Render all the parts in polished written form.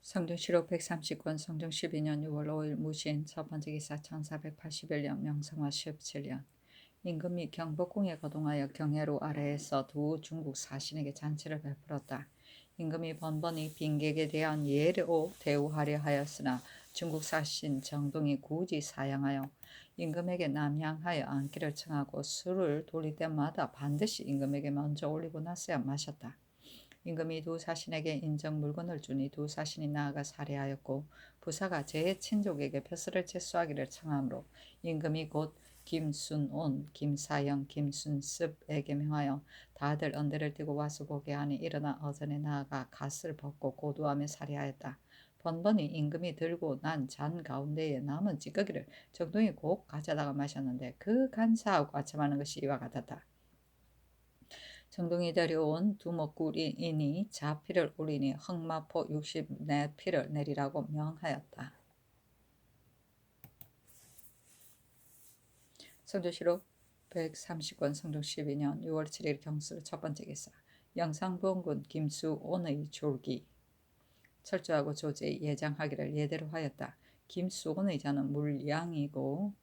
성종실록 130권 성종 12년 6월 5일 무신 첫 번째 기사 1481년 명성화 17년 임금이 경복궁에 거동하여 경회로 아래에서 두 중국 사신에게 잔치를 베풀었다. 임금이 번번이 빈객에 대한 예로 대우하려 하였으나 중국 사신 정동이 굳이 사양하여 임금에게 남양하여 앉기를 청하고 술을 돌릴 때마다 반드시 임금에게 먼저 올리고 나서야 마셨다. 임금이 두 사신에게 인정 물건을 주니 두 사신이 나아가 살해하였고 부사가 제 친족에게 벼슬을 제수하기를 청하므로 임금이 곧 김순온, 김사영, 김순습에게 명하여 다들 언대를 띠고 와서 보게 하니 일어나 어전에 나아가 갓을 벗고 고두하며 살해하였다. 번번이 임금이 들고 난 잔 가운데에 남은 찌꺼기를 정동이 곧 가져다가 마셨는데 그 간사하고 아첨하는 것이 이와 같았다. 정동이 데려온 두목구리인이 자피를 올리니 흑마포 64피를 내리라고 명하였다. 성조실록 130권 성종 12년 6월 7일 경술 첫 번째 기사 영상부원군 김수온의 졸기 철저하고 조제히 예장하기를 예대로 하였다. 김수온의 자는 물양이고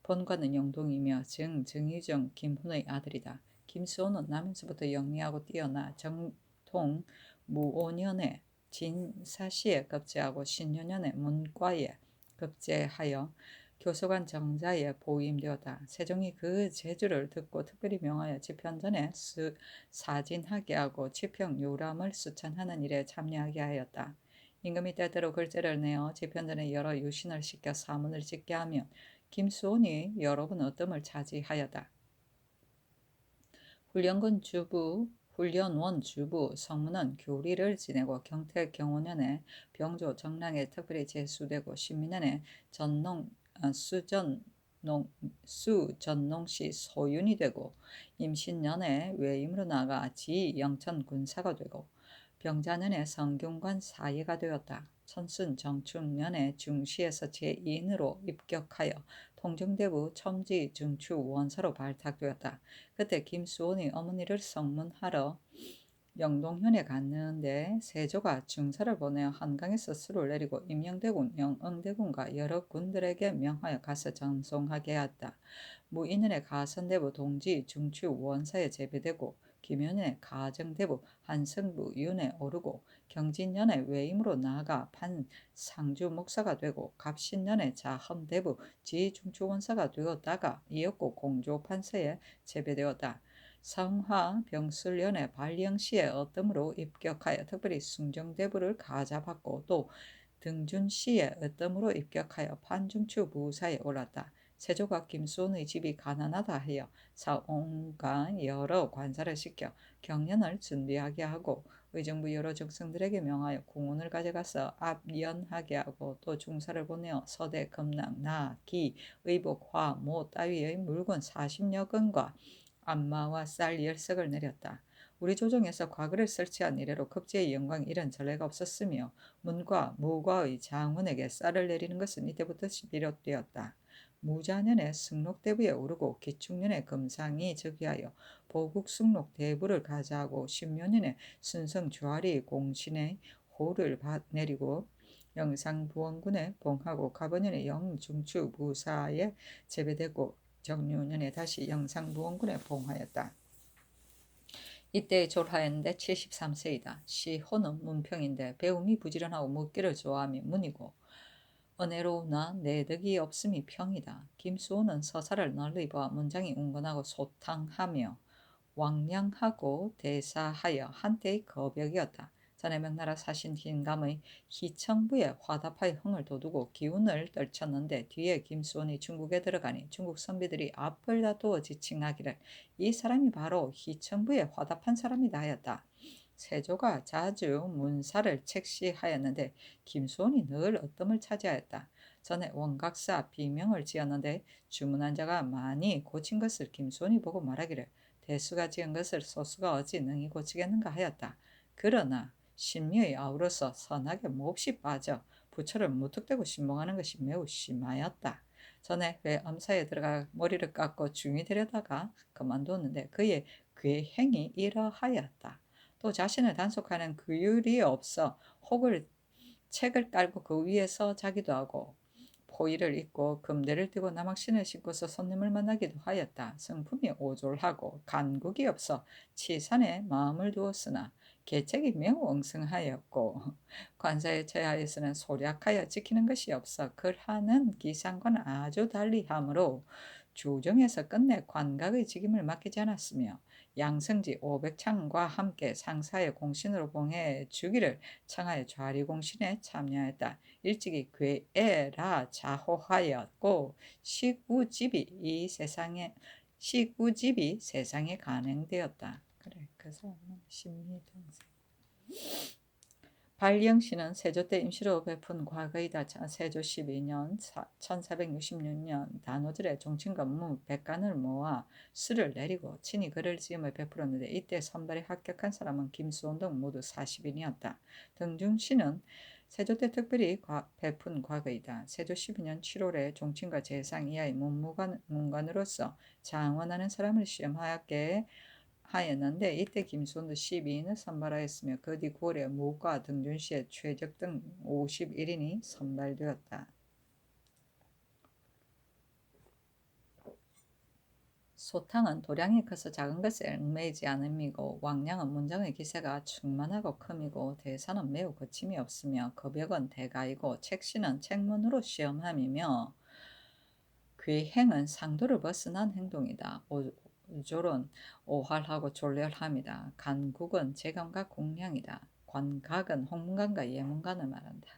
본관은 영동이며 정의정 김훈의 아들이다. 김수호는 나면서부터 영리하고 뛰어나 정통 무오년에 진사시에 급제하고 신년년에 문과에 급제하여 교서관 정자에 보임되었다. 세종이 그 재주를 듣고 특별히 명하여 집현전에 사진하게 하고 치평 요람을 수찬하는 일에 참여하게 하였다. 임금이 때때로 글재를 내어 집현전에 여러 유신을 시켜 사문을 짓게 하며 김수온이 여러 번 어뜸을 차지하였다. 훈련원 주부 성문은 교리를 지내고 경태 경호년에 병조 정랑에 특별히 제수되고 신민년에 수전농시 소윤이 되고 임신년에 외임으로 나가 지 영천 군사가 되고 병자년에 성균관 사예가 되었다. 천순 정축년에 중시에서 제2인으로 입격하여 통정대부 첨지 중추 원사로 발탁되었다. 그때 김수원이 어머니를 성문하러 영동현에 갔는데 세조가 중사를 보내어 한강에서 술을 내리고 임영대군, 영응대군과 여러 군들에게 명하여 가서 전송하게 하였다. 무인년에 가선대부 동지 중추 원사에 제배되고 김연에 가정대부 한성부 윤에 오르고 경진년에 외임으로 나아가 판상주 목사가 되고 갑신년에 자험대부 지중추원사가 되었다가 이었고 공조판서에 제배되었다. 성화 병술년에 발령시에 어뜸으로 입격하여 특별히 숭정대부를 가자받고 또 등준시에 어뜸으로 입격하여 판중추 부사에 올랐다. 세조가 김수원의 집이 가난하다 하여 사온과 여러 관사를 시켜 경연을 준비하게 하고 의정부 여러 정승들에게 명하여 궁원을 가져가서 압연하게 하고 또 중사를 보내어 서대, 금낭, 나, 기, 의복, 화, 모 따위의 물건 40여 건과 안마와 쌀 10석을 내렸다. 우리 조정에서 과거를 설치한 이래로 급제의 영광 이런 전례가 없었으며 문과, 무과의 장군에게 쌀을 내리는 것은 이때부터 비롯되었다. 무자년에 승록대부에 오르고 기축년에 금상이 즉위하여 보국승록 대부를 가자하고 신묘년에 순성 주하리 공신의 호를 내리고 영상부원군에 봉하고 가번년에 영중추 부사에 제배되고 정유년에 다시 영상부원군에 봉하였다. 이때 졸하였는데 73세이다. 시호는 문평인데 배움이 부지런하고 묻기를 좋아하며 문이고 은혜로우나 내덕이 없음이 평이다. 김수호는 서사를 널리 보아 문장이 운건하고 소탕하며 왕량하고 대사하여 한때의 거벽이었다. 전에 명나라 사신 흰감의 희청부에 화답하여 흥을 돋우고 기운을 떨쳤는데 뒤에 김수원이 중국에 들어가니 중국 선비들이 앞을 다투어 지칭하기를 이 사람이 바로 희청부에 화답한 사람이다 하였다. 세조가 자주 문사를 책시하였는데 김수원이 늘 어뜸을 차지하였다. 전에 원각사 비명을 지었는데 주문한 자가 많이 고친 것을 김수원이 보고 말하기를 대수가 지은 것을 소수가 어찌 능히 고치겠는가 하였다. 그러나 신묘에 아우러서 선하게 몹시 빠져 부처를 무턱대고 신봉하는 것이 매우 심하였다. 전에 회엄사에 들어가 머리를 깎고 중이 되려다가 그만두었는데 그의 괴행이 이러하였다. 또 자신을 단속하는 규율이 없어 혹을 책을 깔고 그 위에서 자기도 하고 포의를 입고 금대를 띠고 남학신을 신고서 손님을 만나기도 하였다. 성품이 오졸하고 간국이 없어 치산에 마음을 두었으나 계책이 매우 엉성하였고 관사에 처하여서는 소략하여 지키는 것이 없어 글하는 기상과는 아주 달리하므로 주정에서 끝내 관각의 직임을 맡기지 않았으며 양성지 500창과 함께 상사의 공신으로 봉해 주기를 청하여 좌리공신에 참여했다. 일찍이 괴에라 자호하였고 시구집이 세상에 간행되었다. 그래, 그 사람은 신미동생. 발령씨는 세조 때 임시로 베푼 과거이다. 세조 12년 1466년 단오들의 종친과 무 백관을 모아 수를 내리고 친히 글을 지음을 베풀었는데 이때 선발에 합격한 사람은 김수원 등 모두 40인이었다. 등중씨는 세조 때 특별히 베푼 과거이다. 세조 12년 7월에 종친과 재상 이하의 문관으로서 장원하는 사람을 시험하였게 하였는데 이때 김수원도 12인을 선발하였으며 그 뒤 9월에 무과 등준시의 최적 등 51인이 선발되었다. 소탕은 도량이 커서 작은 것에 얽매이지 않음이고 왕량은 문장의 기세가 충만하고 큼이고 대사는 매우 거침이 없으며 거벽은 대가이고 책시는 책문으로 시험함이며 괴행은 상도를 벗어난 행동이다. 오졸은 오활하고 졸렬함이다. 간국은 재감과 공량이다. 관각은 홍문관과 예문관을 말한다.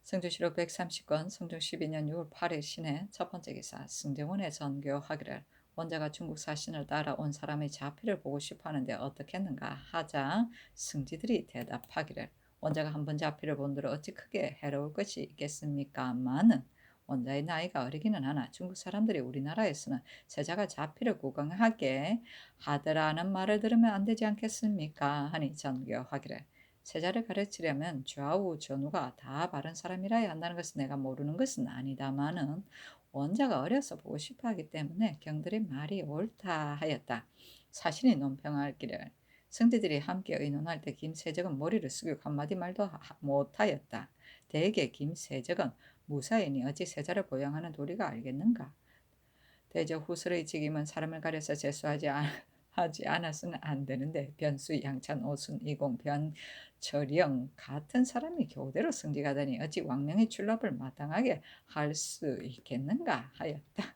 승조실록 130권 성종 12년 6월 8일 신해 첫 번째 기사 승정원에 전교하기를 원자가 중국 사신을 따라 온 사람의 자필을 보고 싶어 하는데 어떻겠는가 하자 승지들이 대답하기를 원자가 한 번 자필을 본들 어찌 크게 해로울 것이 있겠습니까마는 원자의 나이가 어리기는 하나 중국 사람들이 우리나라에서는 세자가 자필을 구강하게 하더라는 말을 들으면 안 되지 않겠습니까 하니 전교하기를 세자를 가르치려면 좌우 전우가 다 바른 사람이라야 한다는 것은 내가 모르는 것은 아니다마는 원자가 어려서 보고 싶어 하기 때문에 경들의 말이 옳다 하였다. 사신이 논평하기를 승지들이 함께 의논할 때 김세적은 머리를 숙이고 한마디 말도 못하였다. 대개 김세적은 무사이니 어찌 세자를 보양하는 도리가 알겠는가? 대저 후설의 직임은 사람을 가려서 재수하지 않아서는 안 되는데 변수, 양찬, 오순, 이공, 변철영 같은 사람이 교대로 승직하다니 어찌 왕명의 출납을 마땅하게 할 수 있겠는가 하였다.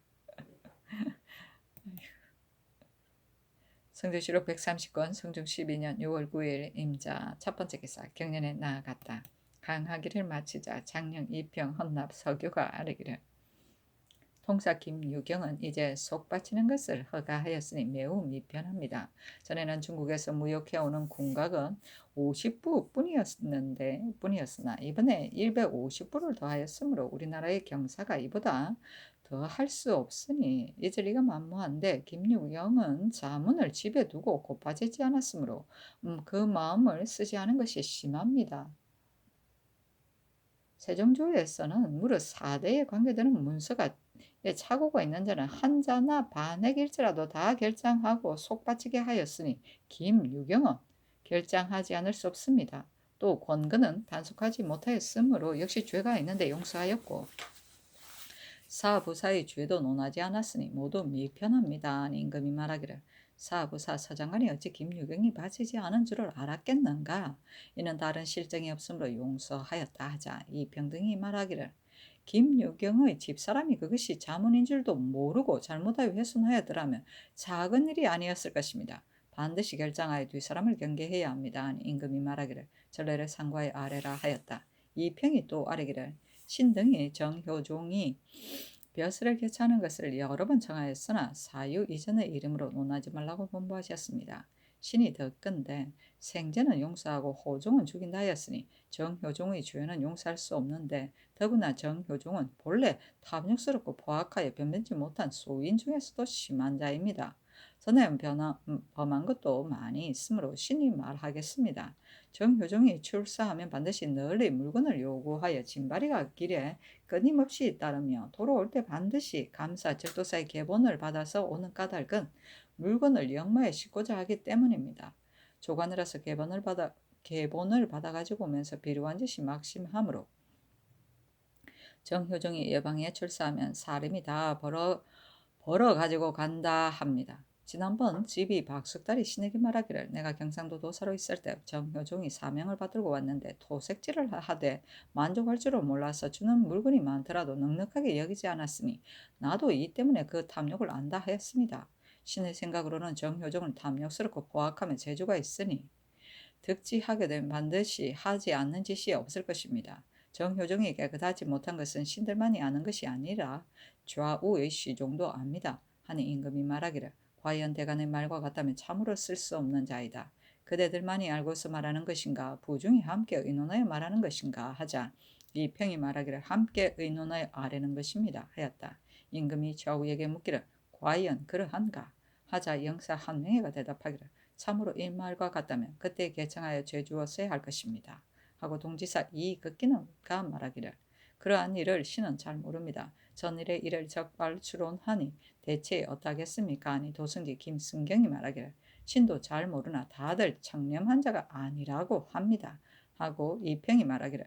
성조실록 130권 성종 12년 6월 9일 임자 첫 번째 기사 경년에 나아갔다. 강하기를 마치자 장령 이평 헌납 서교가 아뢰기를 통사 김유경은 이제 속 바치는 것을 허가하였으니 매우 미편합니다. 전에는 중국에서 무역해오는 궁각은 50부 뿐이었으나 이번에 150부를 더하였으므로 우리나라의 경사가 이보다 더 할 수 없으니 잊을 리가 만무한데 김유경은 자문을 집에 두고 고빠지지 않았으므로 그 마음을 쓰지 않은 것이 심합니다. 세종조에서는 무릇 4대에 관계되는 문서가 착오가 있는 자는 한자나 반액일지라도 다 결장하고 속바치게 하였으니 김유경은 결장하지 않을 수 없습니다. 또 권근은 단속하지 못하였으므로 역시 죄가 있는데 용서하였고 사부사의 죄도 논하지 않았으니 모두 미편합니다. 임금이 말하기를 사부사 서장관이 어찌 김유경이 바치지 않은 줄을 알았겠는가? 이는 다른 실정이 없으므로 용서하였다 하자 이평등이 말하기를 김유경의 집사람이 그것이 자문인 줄도 모르고 잘못하여 훼손하였더라면 작은 일이 아니었을 것입니다. 반드시 결장하여 뒷사람을 경계해야 합니다. 임금이 말하기를 전례를 상과에 아래라 하였다. 이평이 또 아뢰기를 신등이 정효종이 벼슬을 개최하는 것을 여러 번 청하였으나 사유 이전의 이름으로 논하지 말라고 본부하셨습니다. 신이 덧건데 생제는 용서하고 호종은 죽인다 하였으니 정효종의 죄는 용서할 수 없는데 더구나 정효종은 본래 탐욕스럽고 포악하여 변변치 못한 소인 중에서도 심한 자입니다. 전에 범한 것도 많이 있으므로 신이 말하겠습니다. 정효종이 출사하면 반드시 널리 물건을 요구하여 진발이가 길에 끊임없이 따르며 돌아올 때 반드시 감사 절도사의 계본을 받아서 오는 까닭은 물건을 영마에 싣고자 하기 때문입니다. 조관이라서 계본을 받아가지고 오면서 비루한 짓이 막심하므로 정효종이 예방에 출사하면 사람이 다 벌어 가지고 간다 합니다. 지난번 집이 박숙달이 신에게 말하기를 내가 경상도 도사로 있을 때 정효종이 사명을 받들고 왔는데 토색질을 하되 만족할 줄을 몰라서 주는 물건이 많더라도 넉넉하게 여기지 않았으니 나도 이 때문에 그 탐욕을 안다 하였습니다. 신의 생각으로는 정효종은 탐욕스럽고 포악하며 재주가 있으니 득지하게 되면 반드시 하지 않는 짓이 없을 것입니다. 정효종이 깨끗하지 못한 것은 신들만이 아는 것이 아니라 좌우의 시종도 압니다. 하니 임금이 말하기를 과연 대간의 말과 같다면 참으로 쓸 수 없는 자이다. 그대들만이 알고서 말하는 것인가 부중이 함께 의논하여 말하는 것인가 하자 이평이 말하기를 함께 의논하여 아뢰는 것입니다 하였다. 임금이 좌우에게 묻기를 과연 그러한가 하자 영사 한 명이가 대답하기를 참으로 이 말과 같다면 그때 개청하여 죄주었어야 할 것입니다. 하고 동지사 이극기는가 말하기를 그러한 일을 신은 잘 모릅니다. 전일의 일을 적발 추론하니 대체 어떠하겠습니까? 하니 도승지 김승경이 말하기를 신도 잘 모르나 다들 청렴한 자가 아니라고 합니다. 하고 이평이 말하기를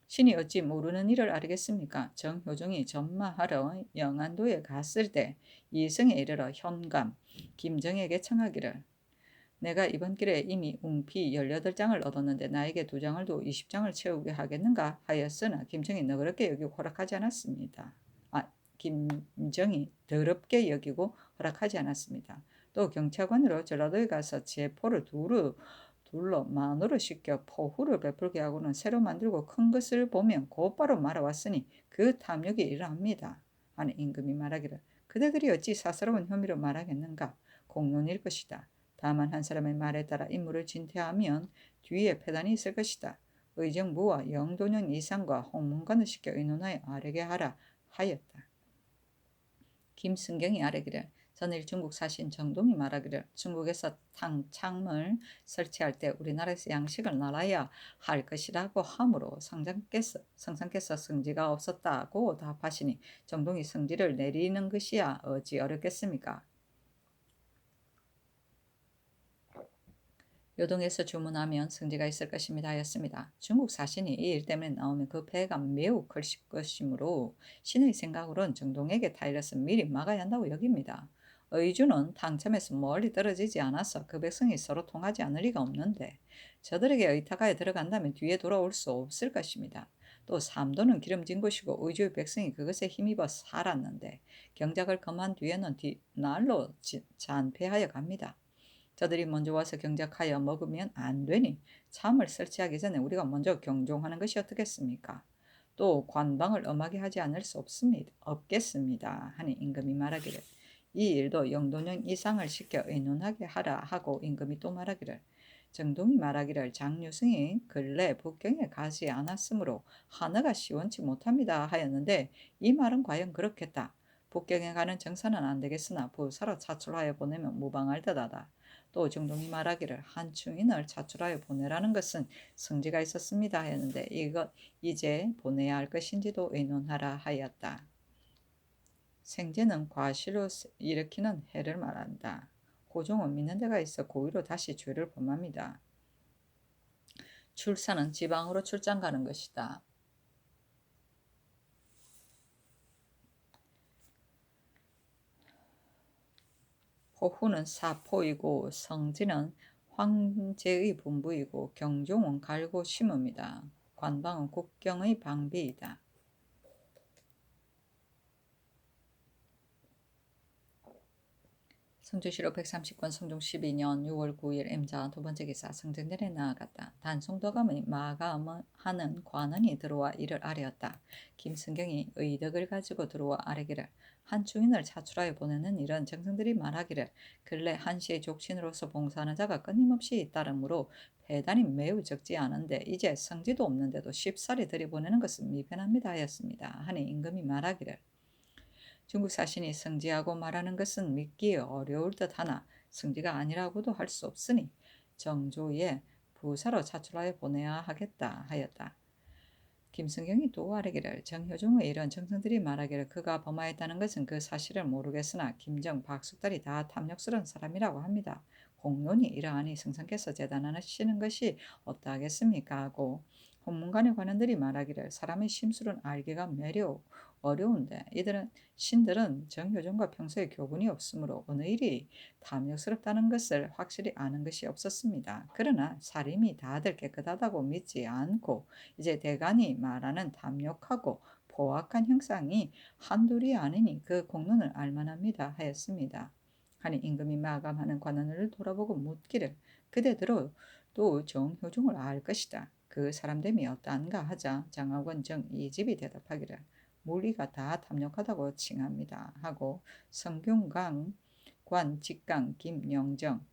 신이 어찌 모르는 일을 알겠습니까? 정효종이 전마하러 영안도에 갔을 때 이승에 이르러 현감 김정에게 청하기를 내가 이번 길에 이미 웅피 18장을 얻었는데 나에게 2장을 더 20장을 채우게 하겠는가 하였으나 김정이 너그럽게 여기고 허락하지 않았습니다. 김정이 더럽게 여기고 허락하지 않았습니다. 또 경찰관으로 전라도에 가서 제포를 둘러 만으로 시켜 포후를 베풀게 하고는 새로 만들고 큰 것을 보면 곧바로 말아왔으니 그 탐욕이 이러합니다. 하는 임금이 말하기를 그대들이 어찌 사사로운 혐의로 말하겠는가 공론일 것이다. 다만 한 사람의 말에 따라 임무를 진퇴하면 뒤에 패단이 있을 것이다. 의정부와 영도령 이상과 홍문관을 시켜 의논하여 아뢰게 하라 하였다. 김승경이 아뢰기를 전일 중국 사신 정동이 말하기를 중국에서 창을 설치할 때 우리나라에서 양식을 나라야 할 것이라고 하므로 성상께서 성지가 없었다고 답하시니 정동이 성지를 내리는 것이야 어찌 어렵겠습니까? 요동에서 주문하면 성지가 있을 것입니다 하였습니다. 중국 사신이 이 일 때문에 나오면 그 폐해가 매우 클 것이므로 신의 생각으로는 정동에게 타일럿은 미리 막아야 한다고 여깁니다. 의주는 당첨에서 멀리 떨어지지 않아서 그 백성이 서로 통하지 않을 리가 없는데 저들에게 의탁하여 들어간다면 뒤에 돌아올 수 없을 것입니다. 또 삼도는 기름진 곳이고 의주의 백성이 그것에 힘입어 살았는데 경작을 금한 뒤에는 날로 잔패하여 갑니다. 저들이 먼저 와서 경작하여 먹으면 안 되니 참을 설치하기 전에 우리가 먼저 경종하는 것이 어떻겠습니까? 또 관방을 엄하게 하지 않을 수 없겠습니다. 하니 임금이 말하기를 이 일도 영도령 이상을 시켜 의논하게 하라 하고 임금이 또 말하기를 정동이 말하기를 장유승이 근래 북경에 가지 않았으므로 하나가 시원치 못합니다 하였는데 이 말은 과연 그렇겠다. 북경에 가는 정사는 안 되겠으나 부사로 차출하여 보내면 무방할 듯하다. 또 정동이 말하기를 한충인을 차출하여 보내라는 것은 성지가 있었습니다 하였는데 이것 이제 보내야 할 것인지도 의논하라 하였다. 생제는 과실로 일으키는 해를 말한다. 고종은 믿는 데가 있어 고의로 다시 죄를 범합니다. 출사는 지방으로 출장 가는 것이다. 포후는 사포이고 성지는 황제의 분부이고 경종은 갈고 심음이다. 관방은 국경의 방비이다. 성주시로 130권 성종 12년 6월 9일 임자 두 번째 기사 성정전에 나아갔다. 단송도감의 마감하는 관원이 들어와 이를 아뢰었다. 김승경이 의덕을 가지고 들어와 아뢰기를 한충인을 차출하여 보내는 일은 정승들이 말하기를 근래 한시의 족친으로서 봉사하는 자가 끊임없이 잇따르므로 배단이 매우 적지 않은데 이제 성지도 없는데도 쉽사리 들이보내는 것은 미편합니다 하였습니다. 하니 임금이 말하기를 중국 사신이 성지하고 말하는 것은 믿기 어려울 듯하나 성지가 아니라고도 할 수 없으니 정조에 부사로 차출하여 보내야 하겠다 하였다. 김승경이 또 아뢰기를 정효종의 이런 정성들이 말하기를 그가 범하였다는 것은 그 사실을 모르겠으나 김정, 박숙달이 다 탐욕스러운 사람이라고 합니다. 공론이 이러하니 성상께서 재단하시는 것이 어떠하겠습니까 하고 홍문관의 관원들이 말하기를 사람의 심술은 알기가 매려 어려운데 이들은 신들은 정효종과 평소에 교훈이 없으므로 어느 일이 탐욕스럽다는 것을 확실히 아는 것이 없었습니다. 그러나 사림이 다들 깨끗하다고 믿지 않고 이제 대간이 말하는 탐욕하고 포악한 형상이 한둘이 아니니 그 공론을 알만합니다 하였습니다. 하니 임금이 마감하는 관원을 돌아보고 묻기를 그대들도 또 정효종을 알 것이다. 그 사람됨이 어떠한가 하자 장하권 정 이집이 대답하기를 물리가 다 탐욕하다고 칭합니다 하고 성균강 관 직강 김영정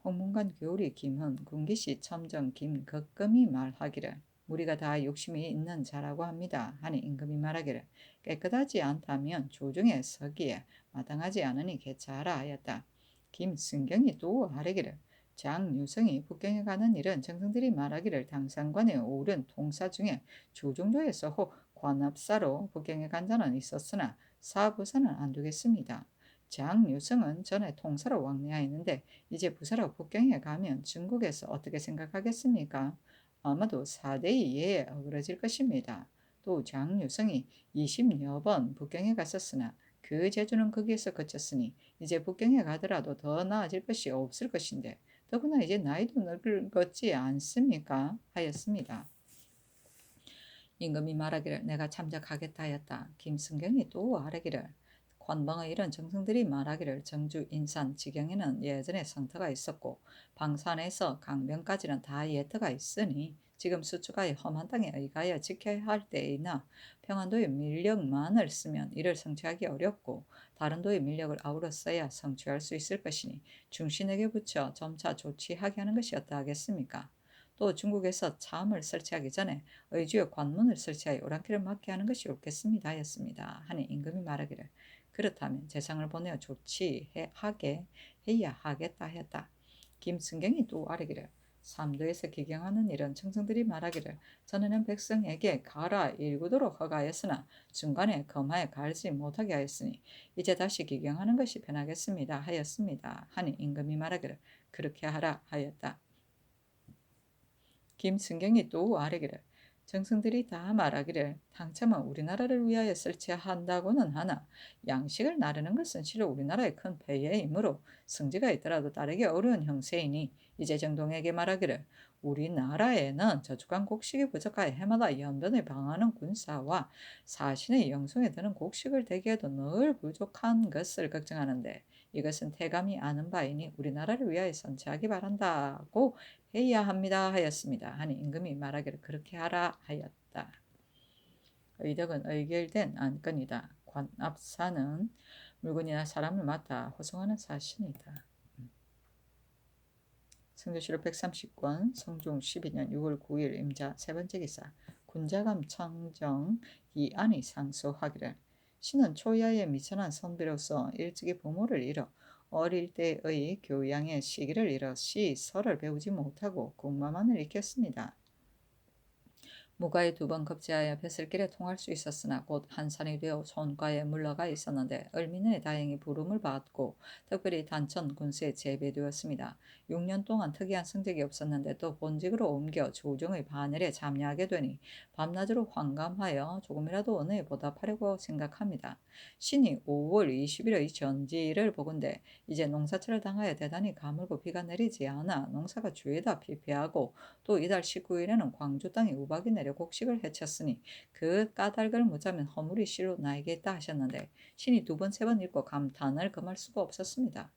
홍문관 교리 김훈 군기시 첨정 김거금이 말하기를 우리가 다 욕심이 있는 자라고 합니다 하니 임금이 말하기를 깨끗하지 않다면 조정에 서기에 마땅하지 않으니 개차하라 하였다. 김승경이 또 아뢰기를 장유성이 북경에 가는 일은 정승들이 말하기를 당상관에 오른 통사 중에 조정도에서 혹 관합사로 북경에 간 자는 있었으나 사부사는 안 되겠습니다. 장유성은 전에 통사로 왕래하였는데 이제 부사로 북경에 가면 중국에서 어떻게 생각하겠습니까? 아마도 사대의 예에 어그러질 것입니다. 또 장유성이 20여 번 북경에 갔었으나 그 재주는 거기에서 그쳤으니 이제 북경에 가더라도 더 나아질 것이 없을 것인데 더구나 이제 나이도 늙었지 않습니까? 하였습니다. 임금이 말하기를 내가 참작하겠다 하였다. 김승경이 또 아뢰기를 관방의 이런 정승들이 말하기를 정주, 인산, 지경에는 예전에 성터가 있었고 방산에서 강변까지는 다 예터가 있으니 지금 수추가의 험한 땅에 의가하여 지켜야 할 때이나 평안도의 밀력만을 쓰면 이를 성취하기 어렵고 다른 도의 밀력을 아우러 써야 성취할 수 있을 것이니 중신에게 붙여 점차 조치하게 하는 것이 어떠하겠습니까? 또 중국에서 참을 설치하기 전에 의주의 관문을 설치하여 오랑캐를 막게 하는 것이 옳겠습니다 하였습니다. 하니 임금이 말하기를 그렇다면 재상을 보내어 조치하게 해야 하겠다 하였다. 김승경이 또 아뢰기를 삼도에서 기경하는 일은 청승들이 말하기를 전에는 백성에게 가라 일구도록 허가하였으나 중간에 검하에 가지 못하게 하였으니 이제 다시 기경하는 것이 편하겠습니다 하였습니다. 하니 임금이 말하기를 그렇게 하라 하였다. 김승경이 또 아뢰기를 정승들이 다 말하기를 당첨은 우리나라를 위하여 설치한다고는 하나 양식을 나르는 것은 실로 우리나라의 큰 폐해이므로 성지가 있더라도 따르기 어려운 형세이니 이제 정동에게 말하기를 우리나라에는 저축한 곡식이 부족하여 해마다 연변을 방하는 군사와 사신의 영송에 드는 곡식을 대기해도 늘 부족한 것을 걱정하는데 이것은 태감이 아는 바이니 우리나라를 위하여 선치하기 바란다고 해야 합니다 하였습니다. 하니 임금이 말하기를 그렇게 하라 하였다. 의덕은 의결된 안건이다. 관압사는 물건이나 사람을 맡아 호송하는 사신이다. 성조실록 130권 성종 12년 6월 9일 임자 세 번째 기사 군자감 청정 이안이 상소하기를 신은 초야에 미천한 선비로서 일찍이 부모를 잃어 어릴 때의 교양의 시기를 잃어 시설을 배우지 못하고 국마만을 익혔습니다. 무가에 2번 급제하여 뱃슬길에 통할 수 있었으나 곧 한산이 되어 손과에 물러가 있었는데 을미년에 다행히 부름을 받고 특별히 단천 군수에 재배되었습니다. 6년 동안 특이한 성적이 없었는데 또 본직으로 옮겨 조정의 반열에 잠야하게 되니 밤낮으로 환감하여 조금이라도 은혜에 보답하려고 생각합니다. 신이 5월 20일의 전지를 보건대 이제 농사철을 당하여 대단히 가물고 비가 내리지 않아 농사가 죄다 피폐하고 또 이달 19일에는 광주 땅에 우박이 내려 곡식을 해쳤으니 그 까닭을 묻자면 허물이 실로 나에게 있다 하셨는데 신이 2번 3번 읽고 감탄을 금할 수가 없었습니다.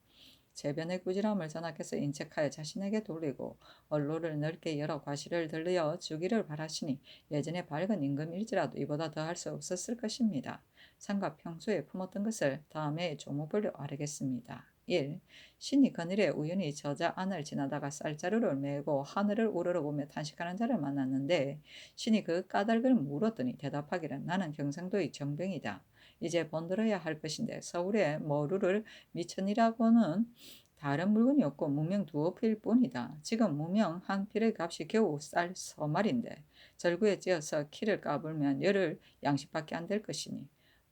재변의 꾸지람을 전하께서 인책하여 자신에게 돌리고 언로를 넓게 열어 과실을 들려 주기를 바라시니 예전에 밝은 임금일지라도 이보다 더할 수 없었을 것입니다. 상가 평소에 품었던 것을 다음에 조목별로 아뢰겠습니다. 1. 신이 그늘에 우연히 저자 안을 지나다가 쌀자루를 메고 하늘을 우러러보며 탄식하는 자를 만났는데 신이 그 까닭을 물었더니 대답하기를 나는 경상도의 정병이다. 이제 번들어야 할 것인데 서울에 머루를 미천이라고는 다른 물건이 없고 무명 2필 뿐이다. 지금 무명 한 필의 값이 겨우 쌀 서말인데 절구에 찧어서 키를 까불면 열흘 양식밖에 안 될 것이니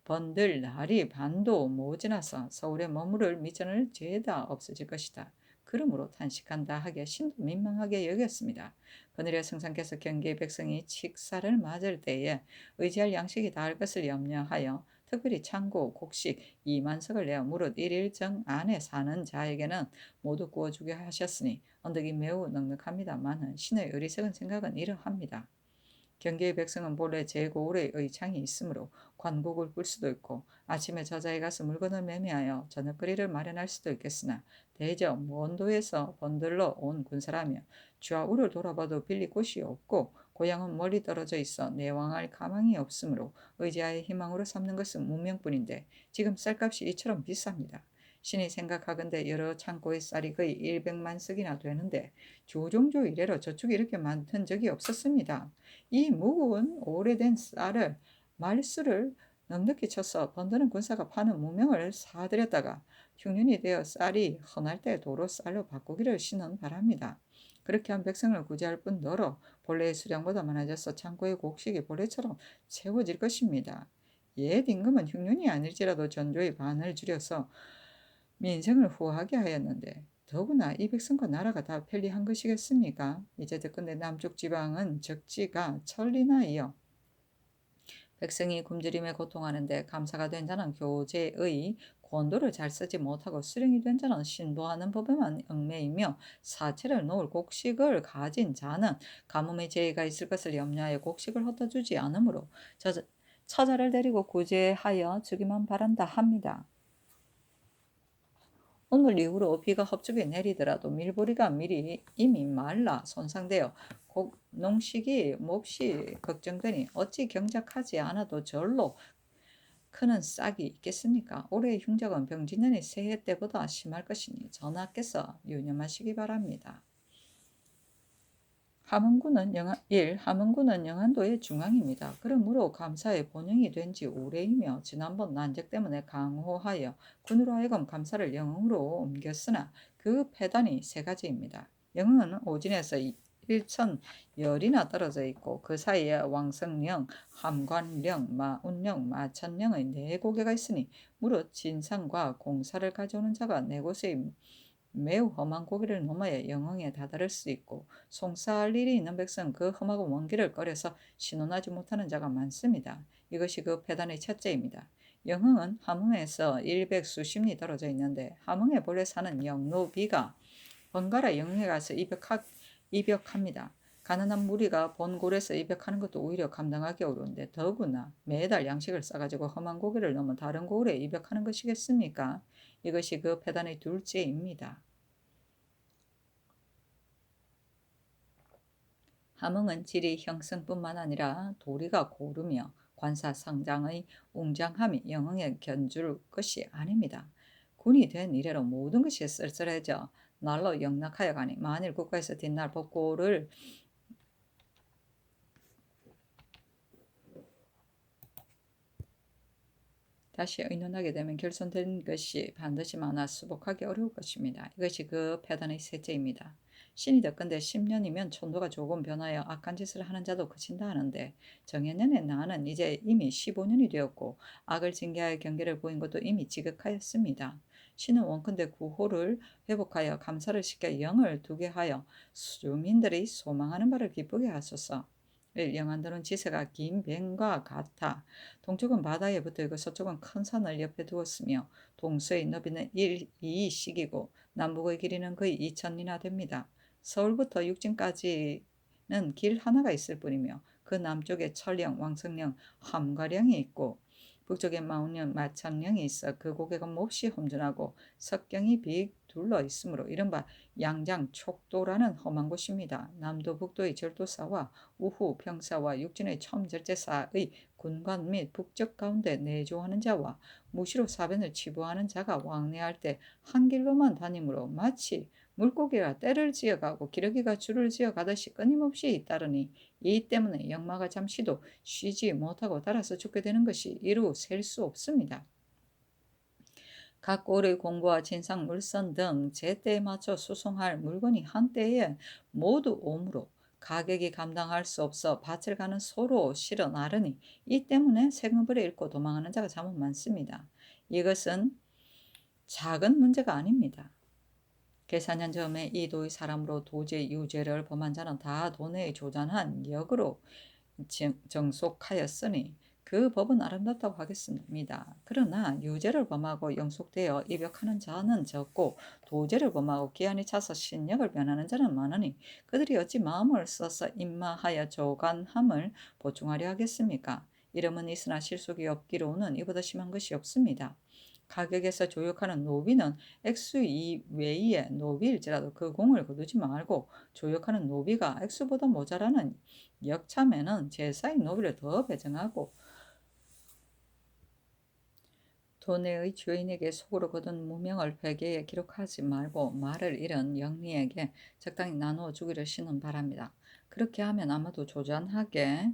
번들 날이 반도 못 지나서 서울에 머무를 미천을 죄다 없어질 것이다. 그러므로 탄식한다 하기에 신도 민망하게 여겼습니다. 그늘의 승상께서 경계의 백성이 칙사를 맞을 때에 의지할 양식이 닿을 것을 염려하여 특별히 창고, 곡식 2만석을 내어 무릇 1일정 안에 사는 자에게는 모두 구워주게 하셨으니 언덕이 매우 넉넉합니다마는 신의 어리석은 생각은 이러합니다. 경계의 백성은 본래 재고울의 의창이 있으므로 관국을 꿀 수도 있고 아침에 저자에 가서 물건을 매매하여 저녁거리를 마련할 수도 있겠으나 대저 먼 도에서 번들러 온 군사라며 좌우를 돌아봐도 빌릴 곳이 없고 고향은 멀리 떨어져 있어 내왕할 가망이 없으므로 의지하여 희망으로 삼는 것은 무명뿐인데 지금 쌀값이 이처럼 비쌉니다. 신이 생각하건대 여러 창고의 쌀이 거의 100만 석이나 되는데 조종조 이래로 저축이 이렇게 많던 적이 없었습니다. 이 무거운 오래된 쌀을 말수를 넉넉히 쳐서 번드는 군사가 파는 무명을 사들였다가 흉년이 되어 쌀이 흔할 때 도로 쌀로 바꾸기를 신은 바랍니다. 그렇게 한 백성을 구제할 뿐더러 본래의 수량보다 많아져서 창고의 곡식이 본래처럼 채워질 것입니다. 옛 임금은 흉년이 아닐지라도 전조의 반을 줄여서 민생을 후하게 하였는데 더구나 이 백성과 나라가 다 편리한 것이겠습니까? 이제 듣건대 남쪽 지방은 적지가 천리나 이어 백성이 굶주림에 고통하는데 감사가 된 자는 교제의 권도를 잘 쓰지 못하고 수령이 된 자는 신도하는 법에만 얽매이며 사체를 놓을 곡식을 가진 자는 가뭄의 재해가 있을 것을 염려하여 곡식을 헛다주지 않으므로 처자를 데리고 구제하여 주기만 바란다 합니다. 오늘 이후로 비가 헛주게 내리더라도 밀보리가 미리 이미 말라 손상되어 농식이 몹시 걱정되니 어찌 경작하지 않아도 절로 크는 싹이 있겠습니까? 올해의 흉작은 병진년의 새해 때보다 심할 것이니 전하께서 유념하시기 바랍니다. 함흥군은 영안도의 중앙입니다. 그러므로 감사의 본영이 된 지 오래이며 지난번 난적 때문에 강호하여 군으로 하여금 감사를 영흥으로 옮겼으나 그 패단이 세 가지입니다. 영흥은 오진에서 1,000열이나 떨어져 있고 그 사이에 왕성령, 함관령, 마운령, 마천령의 네 고개가 있으니 무릇 진상과 공사를 가져오는 자가 네 곳의 매우 험한 고기를 넘어야 영흥에 다다를 수 있고 송사할 일이 있는 백성 그 험하고 먼 길을 꺼려서 신원하지 못하는 자가 많습니다. 이것이 그 패단의 첫째입니다. 영흥은 함흥에서 100수십리 떨어져 있는데 함흥에 본래 사는 영노비가 번갈아 영흥에 가서 입역합니다. 가난한 무리가 본골에서 입역하는 것도 오히려 감당하기 어려운데 더구나 매달 양식을 싸가지고 험한 고기를 넘어 다른 고을에 입역하는 것이겠습니까? 이것이 그 패단의 둘째입니다. 함흥은 지리 형성뿐만 아니라 도리가 고르며 관사 성장의 웅장함이 영흥에 견줄 것이 아닙니다. 군이 된 이래로 모든 것이 쓸쓸해져 날로 영락하여 가니 만일 국가에서 뒷날 복고를 다시 의논하게 되면 결손된 것이 반드시 많아 수복하기 어려울 것입니다. 이것이 그 패단의 셋째입니다. 신이 덕건대 10년이면 천도가 조금 변하여 악한 짓을 하는 자도 그친다 하는데 정해년의 나는 이제 이미 15년이 되었고 악을 징계하여 경계를 보인 것도 이미 지극하였습니다. 신은 원컨대 구호를 회복하여 감사를 시켜 영을 두게 하여 주민들이 소망하는 바를 기쁘게 하소서. 영안도는 지세가 긴 뱀과 같아 동쪽은 바다에 붙어 있고 서쪽은 큰 산을 옆에 두었으며 동서의 너비는 2시기고 남북의 길이는 거의 2,000리나 됩니다. 서울부터 육진까지는 길 하나가 있을 뿐이며 그 남쪽에 철령, 왕성령, 함가령이 있고 북쪽에 마운령, 마창령이 있어 그 고개가 몹시 험준하고 석경이 빅 둘러 있으므로 이른바 양장촉도라는 험한 곳입니다. 남도 북도의 절도사와 우후 평사와 육진의 첨절제사의 군관 및 북적 가운데 내조하는 자와 무시로 사변을 치부하는 자가 왕래할 때 한 길로만 다니므로 마치 물고기가 떼를 지어가고 기러기가 줄을 지어가듯이 끊임없이 잇따르니 이 때문에 영마가 잠시도 쉬지 못하고 달아서 죽게 되는 것이 이루 셀 수 없습니다. 각 골의 공부와 진상, 물선 등 제때에 맞춰 수송할 물건이 한때에 모두 오므로 가격이 감당할 수 없어 밭을 가는 소로 실어 나르니 이 때문에 세금벌에 잃고 도망하는 자가 참 많습니다. 이것은 작은 문제가 아닙니다. 계사년 즈음에 이 도의 사람으로 도저히 유죄를 범한 자는 다 돈에 조잔한 역으로 정속하였으니 그 법은 아름답다고 하겠습니다. 그러나 유죄를 범하고 영속되어 입역하는 자는 적고 도죄를 범하고 기한이 차서 신역을 면하는 자는 많으니 그들이 어찌 마음을 써서 임마하여 조간함을 보충하려 하겠습니까? 이름은 있으나 실속이 없기로는 이보다 심한 것이 없습니다. 가격에서 조역하는 노비는 액수 이외의 노비일지라도 그 공을 거두지 말고 조역하는 노비가 액수보다 모자라는 역참에는 제사의 노비를 더 배정하고 돈의 주인에게 속으로 거둔 무명을 회계에 기록하지 말고 말을 잃은 영리에게 적당히 나누어 주기를 시는 바랍니다. 그렇게 하면 아마도 조잔하게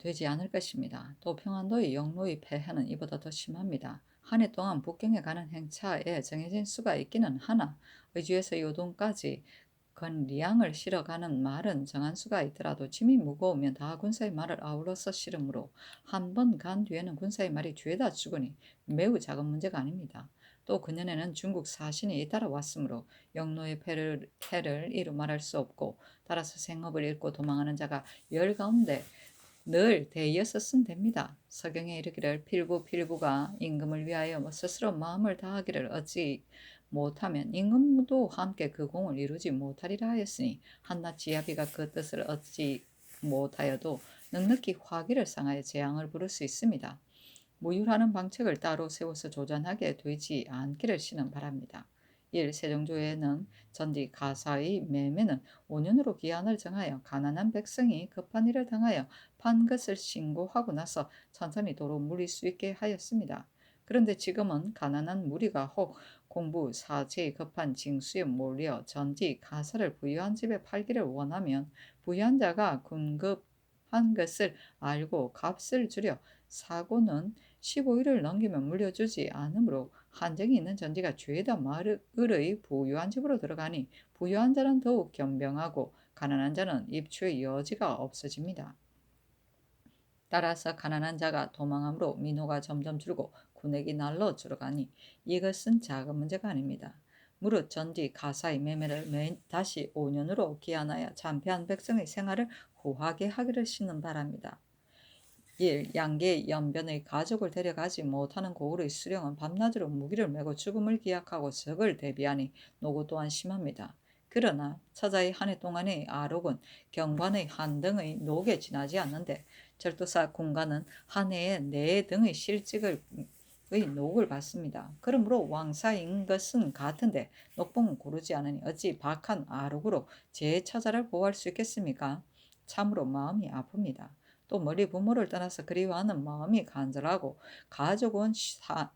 되지 않을 것입니다. 또 평안도의 영로의 폐해는 이보다 더 심합니다. 한 해 동안 북경에 가는 행차에 정해진 수가 있기는 하나 의주에서 요동까지 건리양을 실어 가는 말은 정한 수가 있더라도 짐이 무거우면 다 군사의 말을 아울러서 실으므로 한 번 간 뒤에는 군사의 말이 죄다 죽으니 매우 작은 문제가 아닙니다. 또 그년에는 중국 사신이 잇따라 왔으므로 영로의 패를 이루 말할 수 없고 따라서 생업을 잃고 도망하는 자가 열 가운데 늘 대이어서 쓴 됩니다. 서경에 이르기를 필부가 임금을 위하여 스스로 마음을 다하기를 얻지 못하면 임금도 함께 그 공을 이루지 못하리라 하였으니 한낱 지아비가 그 뜻을 얻지 못하여도 넉넉히 화기를 상하여 재앙을 부를 수 있습니다. 무율하는 방책을 따로 세워서 조잔하게 되지 않기를 시는 바랍니다. 1. 세종조에는 전디 가사의 매매는 5년으로 기한을 정하여 가난한 백성이 급한 일을 당하여 판 것을 신고하고 나서 천천히 도로 물릴 수 있게 하였습니다. 그런데 지금은 가난한 무리가 혹 공부 사제의 급한 징수에 몰려 전디 가사를 부유한 집에 팔기를 원하면 부유한 자가 군급한 것을 알고 값을 줄여 사고는 15일을 넘기면 물려주지 않으므로 한정이 있는 전지가 죄다 마을의 부유한 집으로 들어가니 부유한 자는 더욱 겸병하고 가난한 자는 입추의 여지가 없어집니다. 따라서 가난한 자가 도망함으로 민호가 점점 줄고 군액이 날로 줄어가니 이것은 작은 문제가 아닙니다. 무릇 전지 가사의 매매를 다시 5년으로 기한하여 잔폐한 백성의 생활을 후하게 하기를 시는 바랍니다. 1. 양계 연변의 가족을 데려가지 못하는 고을의 수령은 밤낮으로 무기를 메고 죽음을 기약하고 적을 대비하니 노고 또한 심합니다. 그러나 처자의 한 해 동안의 아록은 경관의 한 등의 녹에 지나지 않는데 절도사 군관은 한 해에 4등의 실직의 녹을 받습니다. 그러므로 왕사인 것은 같은데 녹봉은 고르지 않으니 어찌 박한 아록으로 제 처자를 보호할 수 있겠습니까? 참으로 마음이 아픕니다. 또 머리 부모를 떠나서 그리워하는 마음이 간절하고 가족은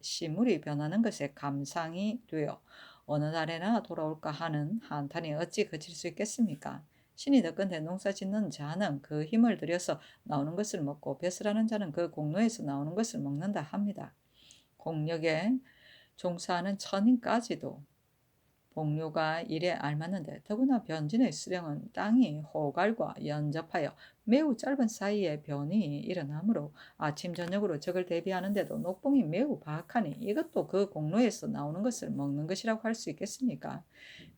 시물이 변하는 것에 감상이 되어 어느 날에나 돌아올까 하는 한탄이 어찌 그칠 수 있겠습니까? 신이 덕건대 농사 짓는 자는 그 힘을 들여서 나오는 것을 먹고 벼슬하는 자는 그 공로에서 나오는 것을 먹는다 합니다. 공력에 종사하는 천인까지도 복료가 일에 알맞는데 더구나 변진의 수령은 땅이 호갈과 연접하여 매우 짧은 사이에 변이 일어나므로 아침 저녁으로 적을 대비하는데도 녹봉이 매우 박하니 이것도 그 공로에서 나오는 것을 먹는 것이라고 할 수 있겠습니까?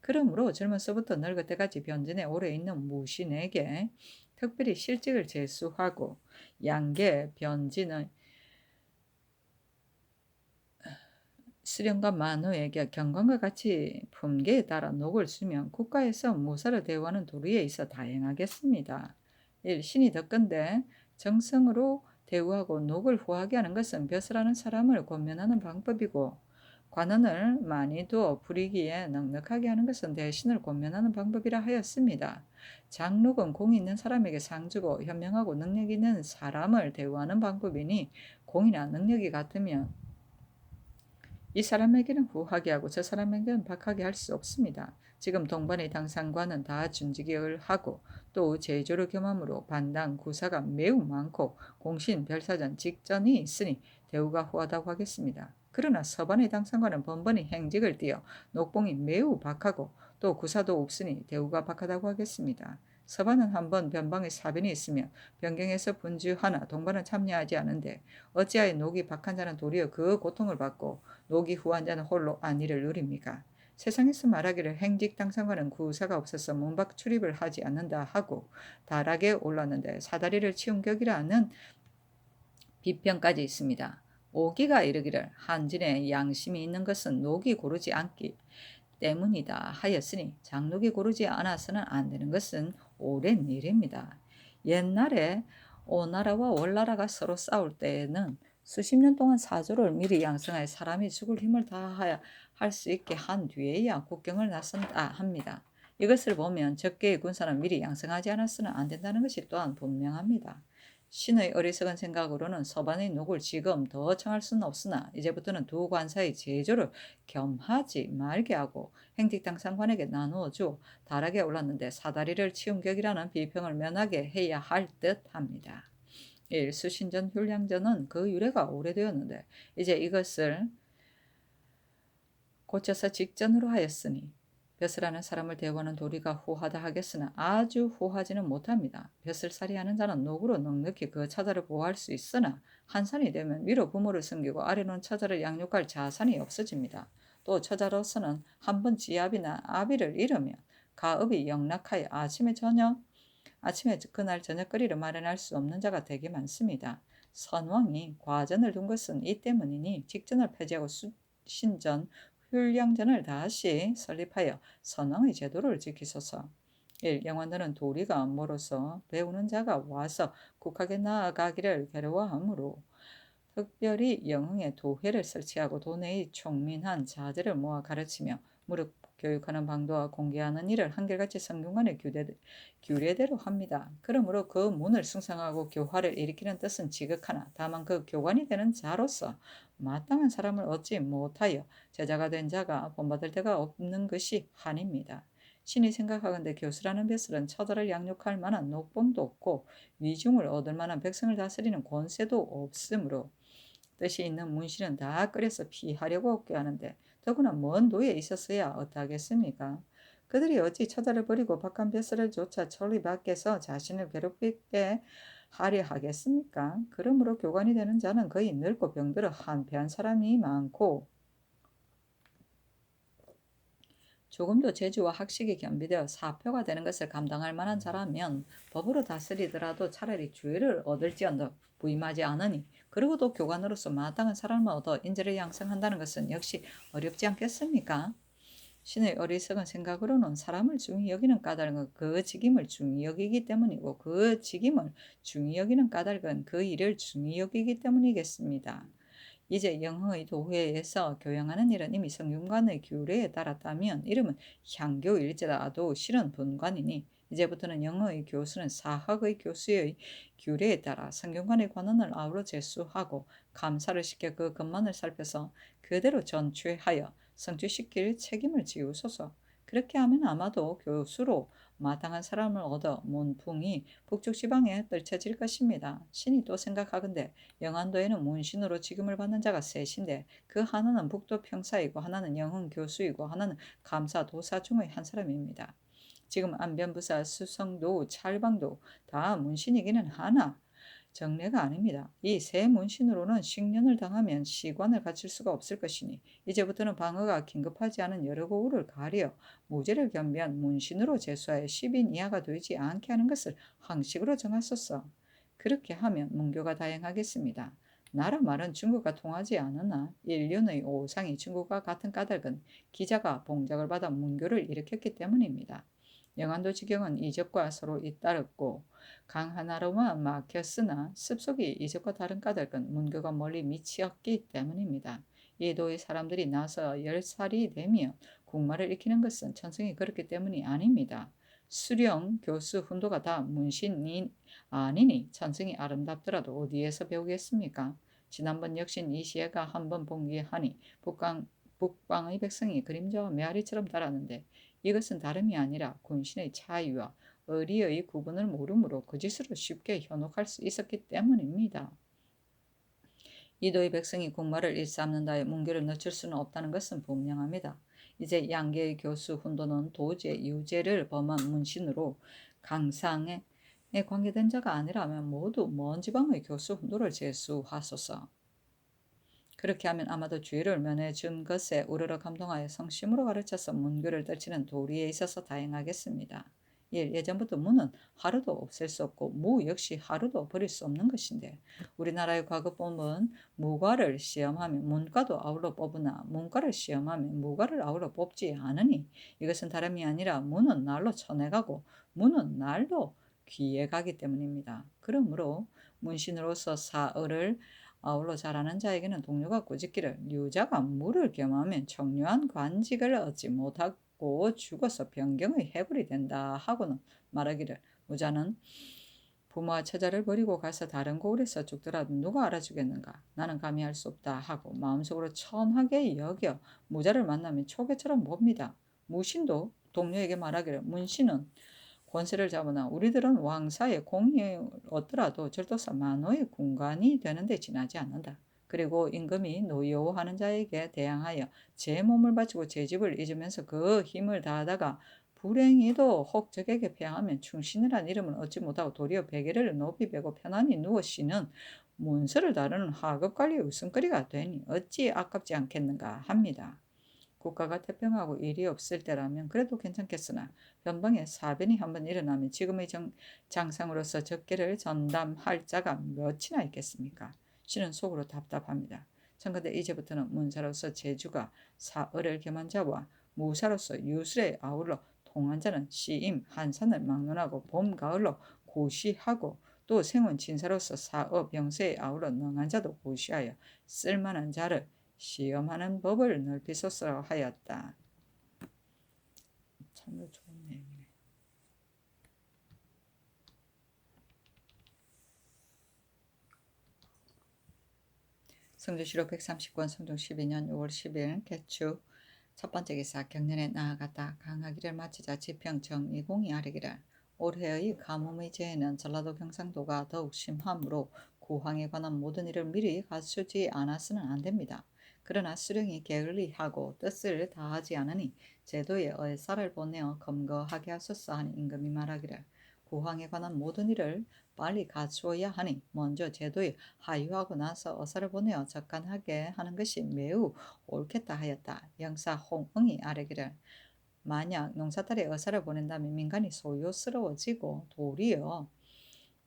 그러므로 젊어서부터 늙을 때까지 변진에 오래 있는 무신에게 특별히 실직을 제수하고 양계 변진의 수령과 만호에게 경관과 같이 품계에 따라 녹을 쓰면 국가에서 무사를 대우하는 도리에 있어 다행하겠습니다. 1. 신이 덕건대 정성으로 대우하고 녹을 후하게 하는 것은 벼슬하는 사람을 권면하는 방법이고 관원을 많이 두어 부리기에 넉넉하게 하는 것은 대신을 권면하는 방법이라 하였습니다. 장록은 공이 있는 사람에게 상 주고 현명하고 능력 있는 사람을 대우하는 방법이니 공이나 능력이 같으면 이 사람에게는 후하게 하고 저 사람에게는 박하게 할 수 없습니다. 지금 동반의 당상관은 다 준직을 하고 또 제조를 겸함으로 반당 구사가 매우 많고 공신 별사전 직전이 있으니 대우가 후하다고 하겠습니다. 그러나 서반의 당상관은 번번이 행직을 띄어 녹봉이 매우 박하고 또 구사도 없으니 대우가 박하다고 하겠습니다. 서반은 한번 변방에 사변이 있으면 변경에서 분주하나 동반은 참여하지 않은데 어찌하여 녹이 박한 자는 도리어 그 고통을 받고 녹이 후한 자는 홀로 안위를 누립니까? 세상에서 말하기를 행직 당상관은 구사가 없어서 문 밖 출입을 하지 않는다 하고 다락에 올랐는데 사다리를 치운 격이라는 비평까지 있습니다. 오기가 이르기를 한진에 양심이 있는 것은 녹이 고르지 않기 때문이다 하였으니 장록이 고르지 않아서는 안 되는 것은 오랜 일입니다. 옛날에 오나라와 월나라가 서로 싸울 때에는 수십 년 동안 사조를 미리 양성하여 사람이 죽을 힘을 다하여 할 수 있게 한 뒤에야 국경을 나선다 합니다. 이것을 보면 적개의 군사는 미리 양성하지 않았으면 안 된다는 것이 또한 분명합니다. 신의 어리석은 생각으로는 서반의 녹을 지금 더 청할 수는 없으나 이제부터는 두 관사의 제조를 겸하지 말게 하고 행직당 상관에게 나누어 주 다락에 올랐는데 사다리를 치운 격이라는 비평을 면하게 해야 할 듯합니다. 1. 수신전 율량전은 그 유래가 오래되었는데 이제 이것을 고쳐서 직전으로 하였으니 벼슬하는 사람을 대우하는 도리가 후하다 하겠으나 아주 후하지는 못합니다. 벼슬살이 하는 자는 녹으로 넉넉히 그 처자를 보호할 수 있으나 한산이 되면 위로 부모를 섬기고 아래로는 처자를 양육할 자산이 없어집니다. 또 처자로서는 한번 지압이나 아비를 잃으면 가업이 영락하여 아침에 그날 저녁거리를 마련할 수 없는 자가 되게 많습니다. 선왕이 과전을 둔 것은 이 때문이니 직전을 폐지하고 신전 율량전을 다시 설립하여 선왕의 제도를 지키소서. 1. 영환들은 도리가 멀어서 배우는 자가 와서 국하게 나아가기를 괴로워하므로 특별히 영흥에 도회를 설치하고 도내의 총민한 자들을 모아 가르치며 무릎 교육하는 방도와 공개하는 일을 한결같이 성균관의 규례대로 합니다. 그러므로 그 문을 숭상하고 교화를 일으키는 뜻은 지극하나 다만 그 교관이 되는 자로서 마땅한 사람을 얻지 못하여 제자가 된 자가 본받을 데가 없는 것이 한입니다. 신이 생각하건대 교수라는 뱃슬은 처자를 양육할 만한 녹봉도 없고 위중을 얻을 만한 백성을 다스리는 권세도 없으므로 뜻이 있는 문신은 다 끓여서 피하려고 꾀하는데 더구나 먼 도에 있었어야 어떠하겠습니까? 그들이 어찌 처자를 버리고 박한 뱃슬을 조차 천리 밖에서 자신을 괴롭히게 하려 하겠습니까? 그러므로 교관이 되는 자는 거의 늙고 병들어 한패한 사람이 많고 조금도 재주와 학식이 겸비되어 사표가 되는 것을 감당할 만한 자라면 법으로 다스리더라도 차라리 주의를 얻을지언정 부임하지 않으니 그리고도 교관으로서 마땅한 사람을 얻어 인재를 양성한다는 것은 역시 어렵지 않겠습니까? 신의 어리석은 생각으로는 사람을 중히 여기는 까닭은 그 직임을 중히 여기기 때문이고 그 직임을 중히 여기는 까닭은 그 일을 중히 여기기 때문이겠습니다. 이제 영흥의 도회에서 교양하는 일은 이미 성균관의 규례에 따랐다면 이름은 향교일제라도 실은 본관이니 이제부터는 영어의 교수는 사학의 교수의 규례에 따라 성균관의 관원을 아우러 제수하고 감사를 시켜 그 것만을 살펴서 그대로 전취하여 성취시킬 책임을 지우소서. 그렇게 하면 아마도 교수로 마땅한 사람을 얻어 문풍이 북쪽 지방에 떨쳐질 것입니다. 신이 또 생각하건대 영안도에는 문신으로 지금을 받는 자가 셋인데 그 하나는 북도 평사이고 하나는 영흥 교수이고 하나는 감사 도사 중의 한 사람입니다. 지금 안변부사 수성도 찰방도 다 문신이기는 하나 정례가 아닙니다. 이 세 문신으로는 식년을 당하면 시관을 갖출 수가 없을 것이니 이제부터는 방어가 긴급하지 않은 여러 고우를 가려 무죄를 겸비한 문신으로 제수하여 10인 이하가 되지 않게 하는 것을 항식으로 정하소서. 그렇게 하면 문교가 다행하겠습니다. 나라 말은 중국과 통하지 않으나 인륜의 오상이 중국과 같은 까닭은 기자가 봉작을 받아 문교를 일으켰기 때문입니다. 영안도 지경은 이적과 서로 잇따랐고 강 하나로만 막혔으나 습속이 이적과 다른 까닭은 문교가 멀리 미치었기 때문입니다. 이 도의 사람들이 나서 10살이 되면 국마를 익히는 것은 천성이 그렇기 때문이 아닙니다. 수령, 교수, 훈도가 다 문신이 아니니 천성이 아름답더라도 어디에서 배우겠습니까? 지난번 역신 이시애가 한번 봉기하니 북방의 백성이 그림자와 메아리처럼 달았는데 이것은 다름이 아니라 군신의 차이와 의리의 구분을 모르므로 거짓으로 쉽게 현혹할 수 있었기 때문입니다. 이도의 백성이 국마를 일삼는다에 문교를 늦출 수는 없다는 것은 분명합니다. 이제 양계의 교수 훈도는 도제 유죄를 범한 문신으로 강상에 관계된 자가 아니라면 모두 먼 지방의 교수 훈도를 제수하소서. 그렇게 하면 아마도 주의를 면해 준 것에 우러러 감동하여 성심으로 가르쳐서 문교를 떨치는 도리에 있어서 다행하겠습니다. 예전부터 무는 하루도 없앨 수 없고 무 역시 하루도 버릴 수 없는 것인데 우리나라의 과거법은 무과를 시험하면 문과도 아울러 뽑으나 문과를 시험하면 무과를 아울러 뽑지 않으니 이것은 다름이 아니라 무는 날로 쳐내가고 무는 날로 귀에 가기 때문입니다. 그러므로 문신으로서 사어를 아울러 잘하는 자에게는 동료가 꾸짖기를 유자가 무를 겸하면 청류한 관직을 얻지 못하고 죽어서 병경의 해골이 된다 하고는 말하기를 무자는 부모와 처자를 버리고 가서 다른 고을에서 죽더라도 누가 알아주겠는가? 나는 감히 할 수 없다 하고 마음속으로 첨하게 여겨 무자를 만나면 초계처럼 봅니다. 무신도 동료에게 말하기를 문신은 권세를 잡으나 우리들은 왕사의 공이 얻더라도 절도사 만호의 군관이 되는데 지나지 않는다. 그리고 임금이 노여워하는 자에게 대항하여 제 몸을 바치고 제 집을 잊으면서 그 힘을 다하다가 불행히도 혹 적에게 패하면 충신이란 이름을 얻지 못하고 도리어 베개를 높이 베고 편안히 누워 쉬는 문서를 다루는 하급관리의 웃음거리가 되니 어찌 아깝지 않겠는가 합니다. 국가가 태평하고 일이 없을 때라면 그래도 괜찮겠으나 변방에 사변이 한번 일어나면 지금의 장상으로서 적개를 전담할 자가 몇이나 있겠습니까? 신은 속으로 답답합니다. 청컨대 이제부터는 문사로서 제주가 사을을 겸한 자와 무사로서 유술에 아울러 통한 자는 시임 한산을 막론하고 봄 가을로 고시하고 또 생원 진사로서 사업 병세에 아울러 능한 자도 고시하여 쓸만한 자를 시험하는 법을 넓히소서 하였다. 참으로 좋은 내용이네. 성조실록 130권 성종 12년 6월 10일 개축 첫 번째 기사 경년에 나아갔다. 강하기를 마치자 지평 정이공이 아뢰기를 올해의 가뭄의 재해는 전라도 경상도가 더욱 심하므로 고황에 관한 모든 일을 미리 갖추지 않아서는 안 됩니다. 그러나 수령이 게을리하고 뜻을 다하지 않으니 제도에 의사를 보내어 검거하게 하소서 하니 임금이 말하기를 고황에 관한 모든 일을 빨리 갖추어야 하니 먼저 제도에 하유하고 나서 의사를 보내어 적간하게 하는 것이 매우 옳겠다 하였다. 영사 홍응이 아뢰기를 만약 농사딸에 의사를 보낸다면 민간이 소요스러워지고 도리어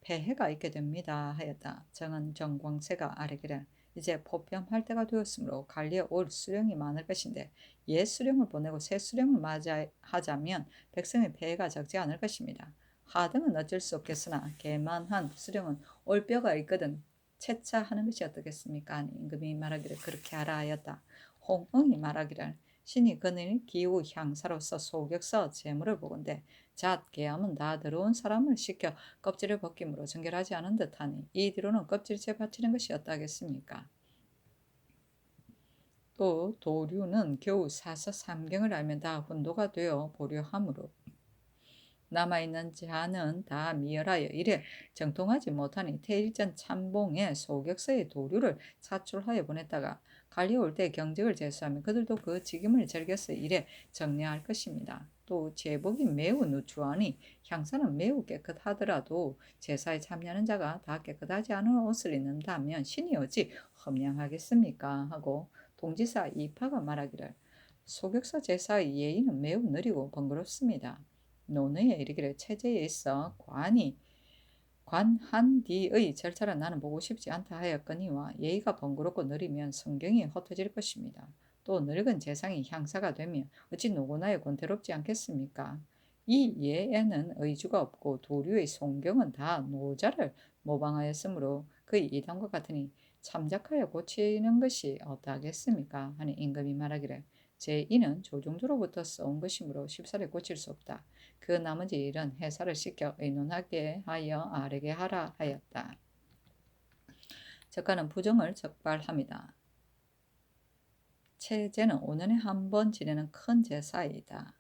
폐해가 있게 됩니다 하였다. 정은 정광세가 아뢰기를 이제 포편할 때가 되었으므로 관리에 올 수령이 많을 것인데 옛 수령을 보내고 새 수령을 맞이하자면 백성의 폐해가 적지 않을 것입니다. 하등은 어쩔 수 없겠으나 개만한 수령은 올 뼈가 있거든 채차하는 것이 어떻겠습니까? 아니, 임금이 말하기를 그렇게 하라 하였다. 홍응이 말하기를 신이 그늘 기후 향사로서 소격서 재물을 보건대 잣 계함은 다 들어온 사람을 시켜 껍질을 벗김으로 정결하지 않은 듯하니 이 뒤로는 껍질째 바치는 것이 어떠하겠습니까? 또 도류는 겨우 사서 삼경을 알면 다 훈도가 되어 보려하므로 남아있는 자는 다 미열하여 이래 정통하지 못하니 태일전 참봉에 소격서의 도류를 사출하여 보냈다가 관리 올 때 경적을 제수하면 그들도 그 직임을 즐겨서 이래 정리할 것입니다. 또 제복이 매우 누추하니 향사는 매우 깨끗하더라도 제사에 참여하는 자가 다 깨끗하지 않은 옷을 입는다면 신이 어찌 험량하겠습니까? 하고 동지사 이파가 말하기를 소격서 제사의 예의는 매우 느리고 번거롭습니다. 논의에 이르기를 체제에 있어 관한 뒤의 절차를 나는 보고 싶지 않다 하였거니와 예의가 번거롭고 느리면 성경이 헛어질 것입니다. 또 늙은 재상이 향사가 되면 어찌 노고나에 권태롭지 않겠습니까? 이 예에는 의주가 없고 도류의 송경은 다 노자를 모방하였으므로 그의 이단과 같으니 참작하여 고치는 것이 어떠하겠습니까? 하니 임금이 말하기를 제2는 조종조로부터 써온 것이므로 쉽사리 고칠 수 없다. 그 나머지 일은 해사를 시켜 의논하게 하여 아뢰게 하라 하였다. 적가는 부정을 적발합니다. 체제는 5년에 한 번 지내는 큰 제사이다.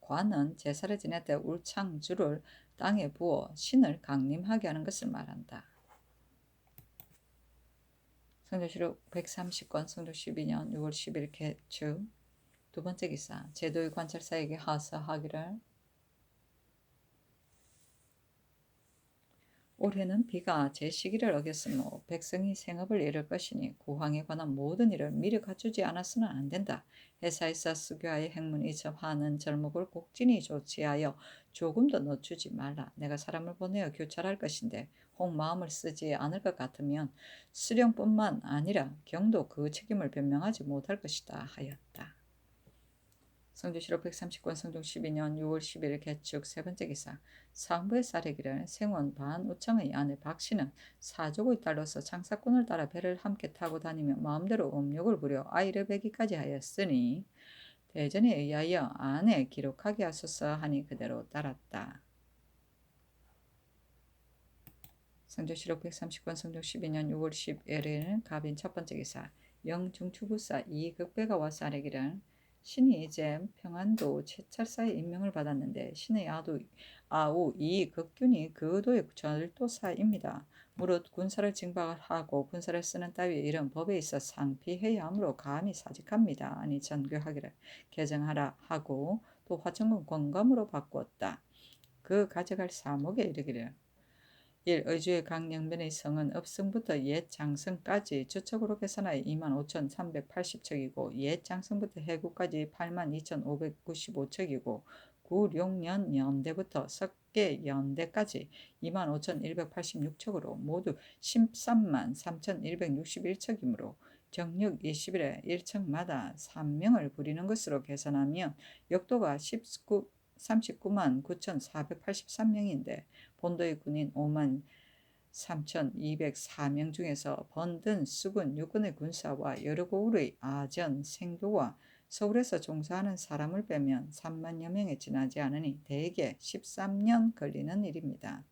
관은 제사를 지낼 때 울창주를 땅에 부어 신을 강림하게 하는 것을 말한다. 성조실록 130권 성조 12년 6월 10일 개축 두 번째 기사 제도의 관찰사에게 하사하기를 올해는 비가 제 시기를 어겼으므로 백성이 생업을 잃을 것이니 구황에 관한 모든 일을 미리 갖추지 않아서는 안 된다. 회사에서 수교하여 행문이 접하는 절목을 꼭진히 조치하여 조금 더 늦추지 말라. 내가 사람을 보내어 교찰할 것인데 혹 마음을 쓰지 않을 것 같으면 수령뿐만 아니라 경도 그 책임을 변명하지 못할 것이다 하였다. 성주시로 130권 성종 12년 6월 11일 개축 세 번째 기사. 사헌부의 사례기를 생원 반우청의 아내 박씨는 사족의 딸로서 장사꾼을 따라 배를 함께 타고 다니며 마음대로 음욕을 부려 아이를 베기까지 하였으니 대전에 의하여 아내 기록하게 하소서 하니 그대로 따랐다. 성조시록 130권 성종 12년 6월 11일 갑인 첫 번째 기사. 영중추부사 이극배가 와서 아뢰기를 신이 이제 평안도 채찰사에 임명을 받았는데 신의 아우 이극균이 그 도의 절도사입니다. 무릇 군사를 징발하고 군사를 쓰는 따위의 일은 법에 있어 상피해야 하므로 감히 사직합니다. 아니 전교하기를 개정하라 하고 또 화천군 권감으로 바꾸었다. 그 가져갈 사목에 이르기를 1. 의주의 강영면의 성은 읍성부터 옛 장성까지 주척으로 계산하여 25,380척이고 옛 장성부터 해구까지 82,595척이고 구룡년 연대부터 석계 연대까지 25,186척으로 모두 13만 3,161척이므로 정육 20일에 1척마다 3명을 부리는 것으로 계산하면 역도가 39만 9,483명인데 본도의 군인 5만 3,204명 중에서 번든 수군 육군의 군사와 여러 고을의 아전, 생교와 서울에서 종사하는 사람을 빼면 3만여 명에 지나지 않으니 대개 13년 걸리는 일입니다.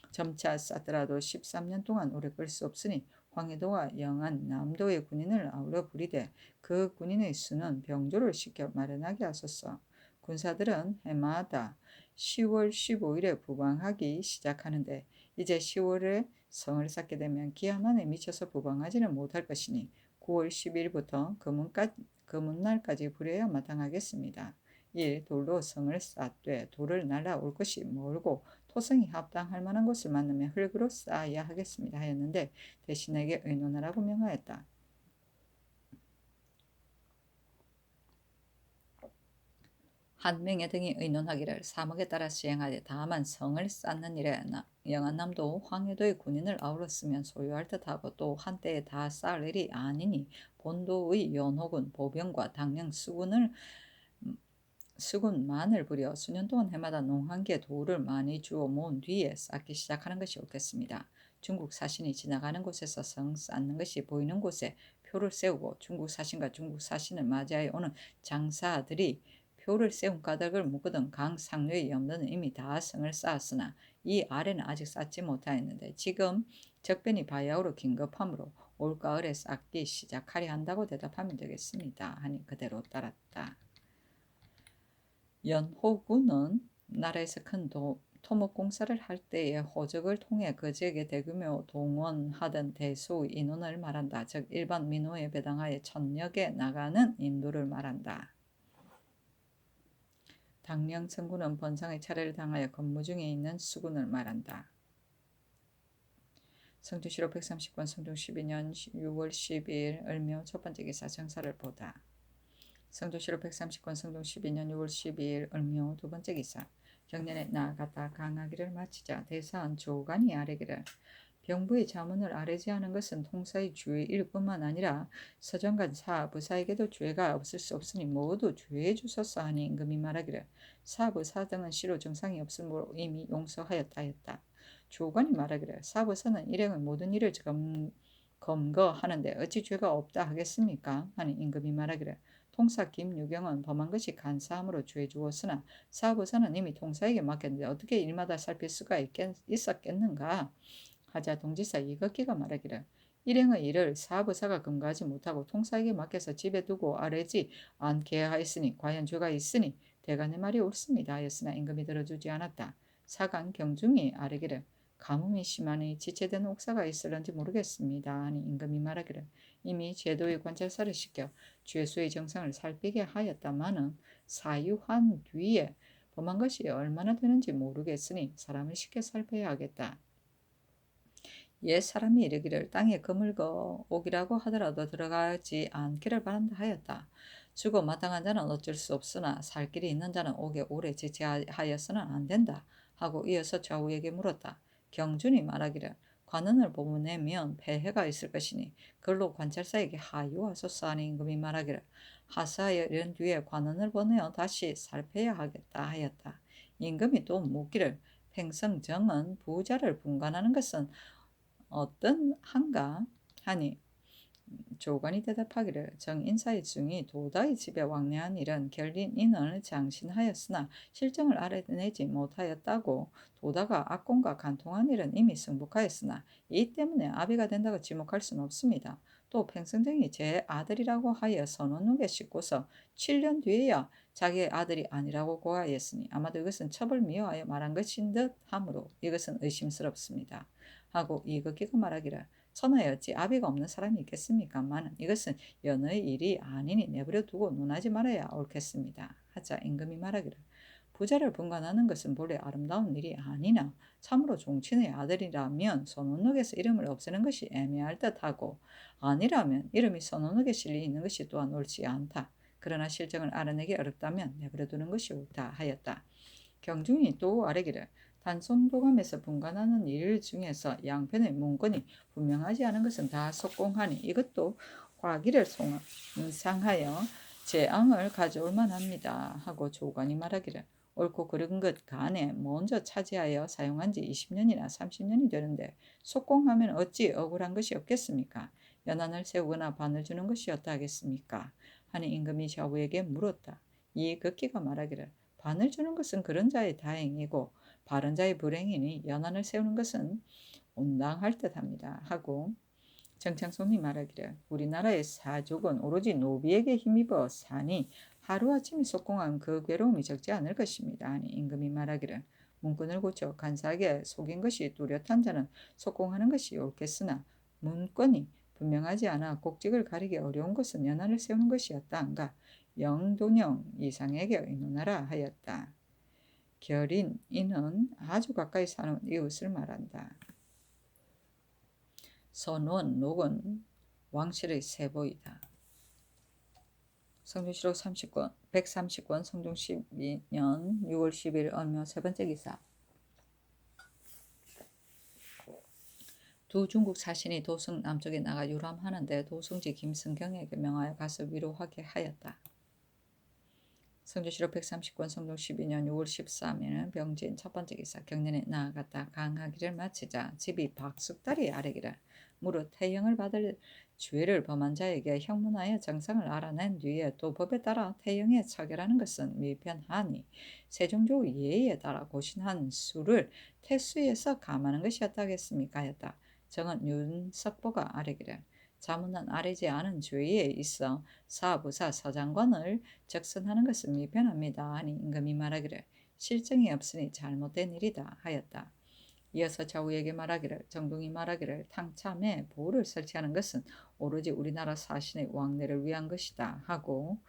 점차 쌓더라도 13년 동안 오래 끌 수 없으니 황해도와 영안, 남도의 군인을 아울러 부리되 그 군인의 수는 병조를 시켜 마련하게 하소서. 군사들은 해마다 10월 15일에 부방하기 시작하는데 이제 10월에 성을 쌓게 되면 기한 안에 미쳐서 부방하지는 못할 것이니 9월 10일부터 금운날까지 부려야 마땅하겠습니다. 1. 돌로 성을 쌓되 돌을 날아올 것이 멀고 토성이 합당할 만한 곳을 만나면 흙으로 쌓아야 하겠습니다 하였는데 대신에게 의논하라고 명하였다. 한 명의 등이 의논하기를 사목에 따라 시행하되 다만 성을 쌓는 일에 영안남도 황해도의 군인을 아울렀으면 소유할 듯하고 또 한때에 다 쌓을 일이 아니니 본도의 연호군 보병과 당령 수군만을 부려 수년 동안 해마다 농한기에 돌을 많이 주어 모은 뒤에 쌓기 시작하는 것이 옳겠습니다. 중국 사신이 지나가는 곳에서 성 쌓는 것이 보이는 곳에 표를 세우고 중국 사신과 중국 사신을 맞이하여 오는 장사들이 표를 세운 까닭을 묻거든 강 상류의 염도는 이미 다 성을 쌓았으나 이 아래는 아직 쌓지 못하였는데 지금 적변이 바야흐로 긴급하므로 올가을에 쌓기 시작하려 한다고 대답하면 되겠습니다. 하니 그대로 따랐다. 연호군은 나라에서 큰 토목공사를 할 때에 호적을 통해 그 지역에 대규모 동원하던 대수 인원을 말한다. 즉 일반 민호에 배당하여 천역에 나가는 인도를 말한다. 당령 성군은 번상의 차례를 당하여 근무 중에 있는 수군을 말한다. 성주시로 130권 성종 12년 6월 12일 을묘 첫 번째 기사 정사를 보다. 성주시로 130권 성종 12년 6월 12일 을묘 두 번째 기사. 경년에 나아갔다 강하기를 마치자 대사한 조간이 아뢰기를 병부의 자문을 아뢰지 않은 것은 통사의 주의일 뿐만 아니라 서정관 사부사에게도 죄가 없을 수 없으니 모두 죄해 주소서 하니 임금이 말하기를 사부사 등은 시로 정상이 없으므로 이미 용서하였다 했다. 조관이 말하기를 사부사는 일행의 모든 일을 검거하는데 어찌 죄가 없다 하겠습니까? 하니 임금이 말하기를 통사 김유경은 범한 것이 간사함으로 죄 주었으나 사부사는 이미 통사에게 맡겼는데 어떻게 일마다 살필 수가 있었겠는가? 하자 동지사 이극기가 말하기를 일행의 일을 사부사가 검거하지 못하고 통사에게 맡겨서 집에 두고 아뢰지 않게 하였으니 과연 죄가 있으니 대간의 말이 옳습니다 하였으나 임금이 들어주지 않았다. 사간 경중이 아뢰기를 가뭄이 심하니 지체된 옥사가 있을런지 모르겠습니다 하니 임금이 말하기를 이미 제도의 관찰사를 시켜 죄수의 정상을 살피게 하였다마는 사유한 뒤에 범한 것이 얼마나 되는지 모르겠으니 사람을 시켜 살펴야 하겠다. 옛 사람이 이르기를 땅에 거물거 옥이라고 하더라도 들어가지 않기를 바란다 하였다. 죽어 마땅한 자는 어쩔 수 없으나 살 길이 있는 자는 옥에 오래 지체하여서는 안 된다 하고 이어서 좌우에게 물었다. 경준이 말하기를 관원을 보내면 폐해가 있을 것이니 그걸로 관찰사에게 하유하소서 하니 임금이 말하기를 하사하여 이른 뒤에 관원을 보내어 다시 살펴야 하겠다 하였다. 임금이 또 묻기를 팽성정은 부자를 분간하는 것은 어떤 한가 하니 조관이 대답하기를 정인사의 중이 도다의 집에 왕래한 일은 결린 인을 장신하였으나 실정을 알아내지 못하였다고 도다가 악공과 간통한 일은 이미 승복하였으나 이 때문에 아비가 된다고 지목할 수는 없습니다. 또 팽성정이 제 아들이라고 하여 선원에게 싣고서 7년 뒤에야 자기의 아들이 아니라고 고하였으니 아마도 이것은 첩을 미워하여 말한 것인 듯 하므로 이것은 의심스럽습니다. 하고 이극기가 말하기를 천하에 어찌 아비가 없는 사람이 있겠습니까마는 이것은 연의 일이 아니니 내버려 두고 논하지 말아야 옳겠습니다. 하자 임금이 말하기를 부자를 분간하는 것은 본래 아름다운 일이 아니나 참으로 종친의 아들이라면 선원록에서 이름을 없애는 것이 애매할 듯하고 아니라면 이름이 선원록에 실려 있는 것이 또한 옳지 않다. 그러나 실정을 알아내기 어렵다면 내버려 두는 것이 옳다 하였다. 경중이 또 아뢰기를 단송도감에서 분간하는 일 중에서 양편의 문건이 분명하지 않은 것은 다 속공하니 이것도 과기를 상하여 재앙을 가져올 만합니다. 하고 조관이 말하기를 옳고 그른 것 간에 먼저 차지하여 사용한 지 20년이나 30년이 되는데 속공하면 어찌 억울한 것이 없겠습니까? 연한을 세우거나 반을 주는 것이 어떠하겠습니까? 하니 임금이 좌우에게 물었다. 이 극기가 말하기를 반을 주는 것은 그런 자의 다행이고 바른 자의 불행이니 연한을 세우는 것은 온당할 듯합니다. 하고 정창송이 말하기를 우리나라의 사족은 오로지 노비에게 힘입어 사니 하루아침에 속공한 그 괴로움이 적지 않을 것입니다. 하니 임금이 말하기를 문건을 고쳐 간사하게 속인 것이 뚜렷한 자는 속공하는 것이 옳겠으나 문건이 분명하지 않아 곡직을 가리기 어려운 것은 연한을 세우는 것이었다 한가 영돈영 이상에게 의논하라 하였다. 결인 이는 아주 가까이 사는 이웃을 말한다. 선원 녹은 왕실의 세보이다. 성종시록 30권 130권 성종 12년 6월 10일 언묘 세 번째 기사. 두 중국 사신이 도성 남쪽에 나가 유람하는데 도성지 김승경에게 명하여 가서 위로하게 하였다. 성조시록 130권 성종 12년 6월 13일은 병진 첫 번째 기사. 경년에 나아갔다 강하기를 마치자 집이 박숙달이 아뢰기를 무릇 태형을 받을 죄를 범한 자에게 형문하여 정상을 알아낸 뒤에 또 법에 따라 태형에 처결하는 것은 미편하니 세종조 예의에 따라 고신한 수를 태수에서 감하는 것이었다 하겠습니까 하였다. 정은 윤석보가 아뢰기를 자문은 아뢰지 않은 죄에 있어 사부사 서장관을 적선하는 것은 미편합니다. 하니 임금이 말하기를 실정이 없으니 잘못된 일이다 하였다. 이어서 좌우에게 말하기를 정동이 말하기를 탕참에 보를 설치하는 것은 오로지 우리나라 사신의 왕래를 위한 것이다 하고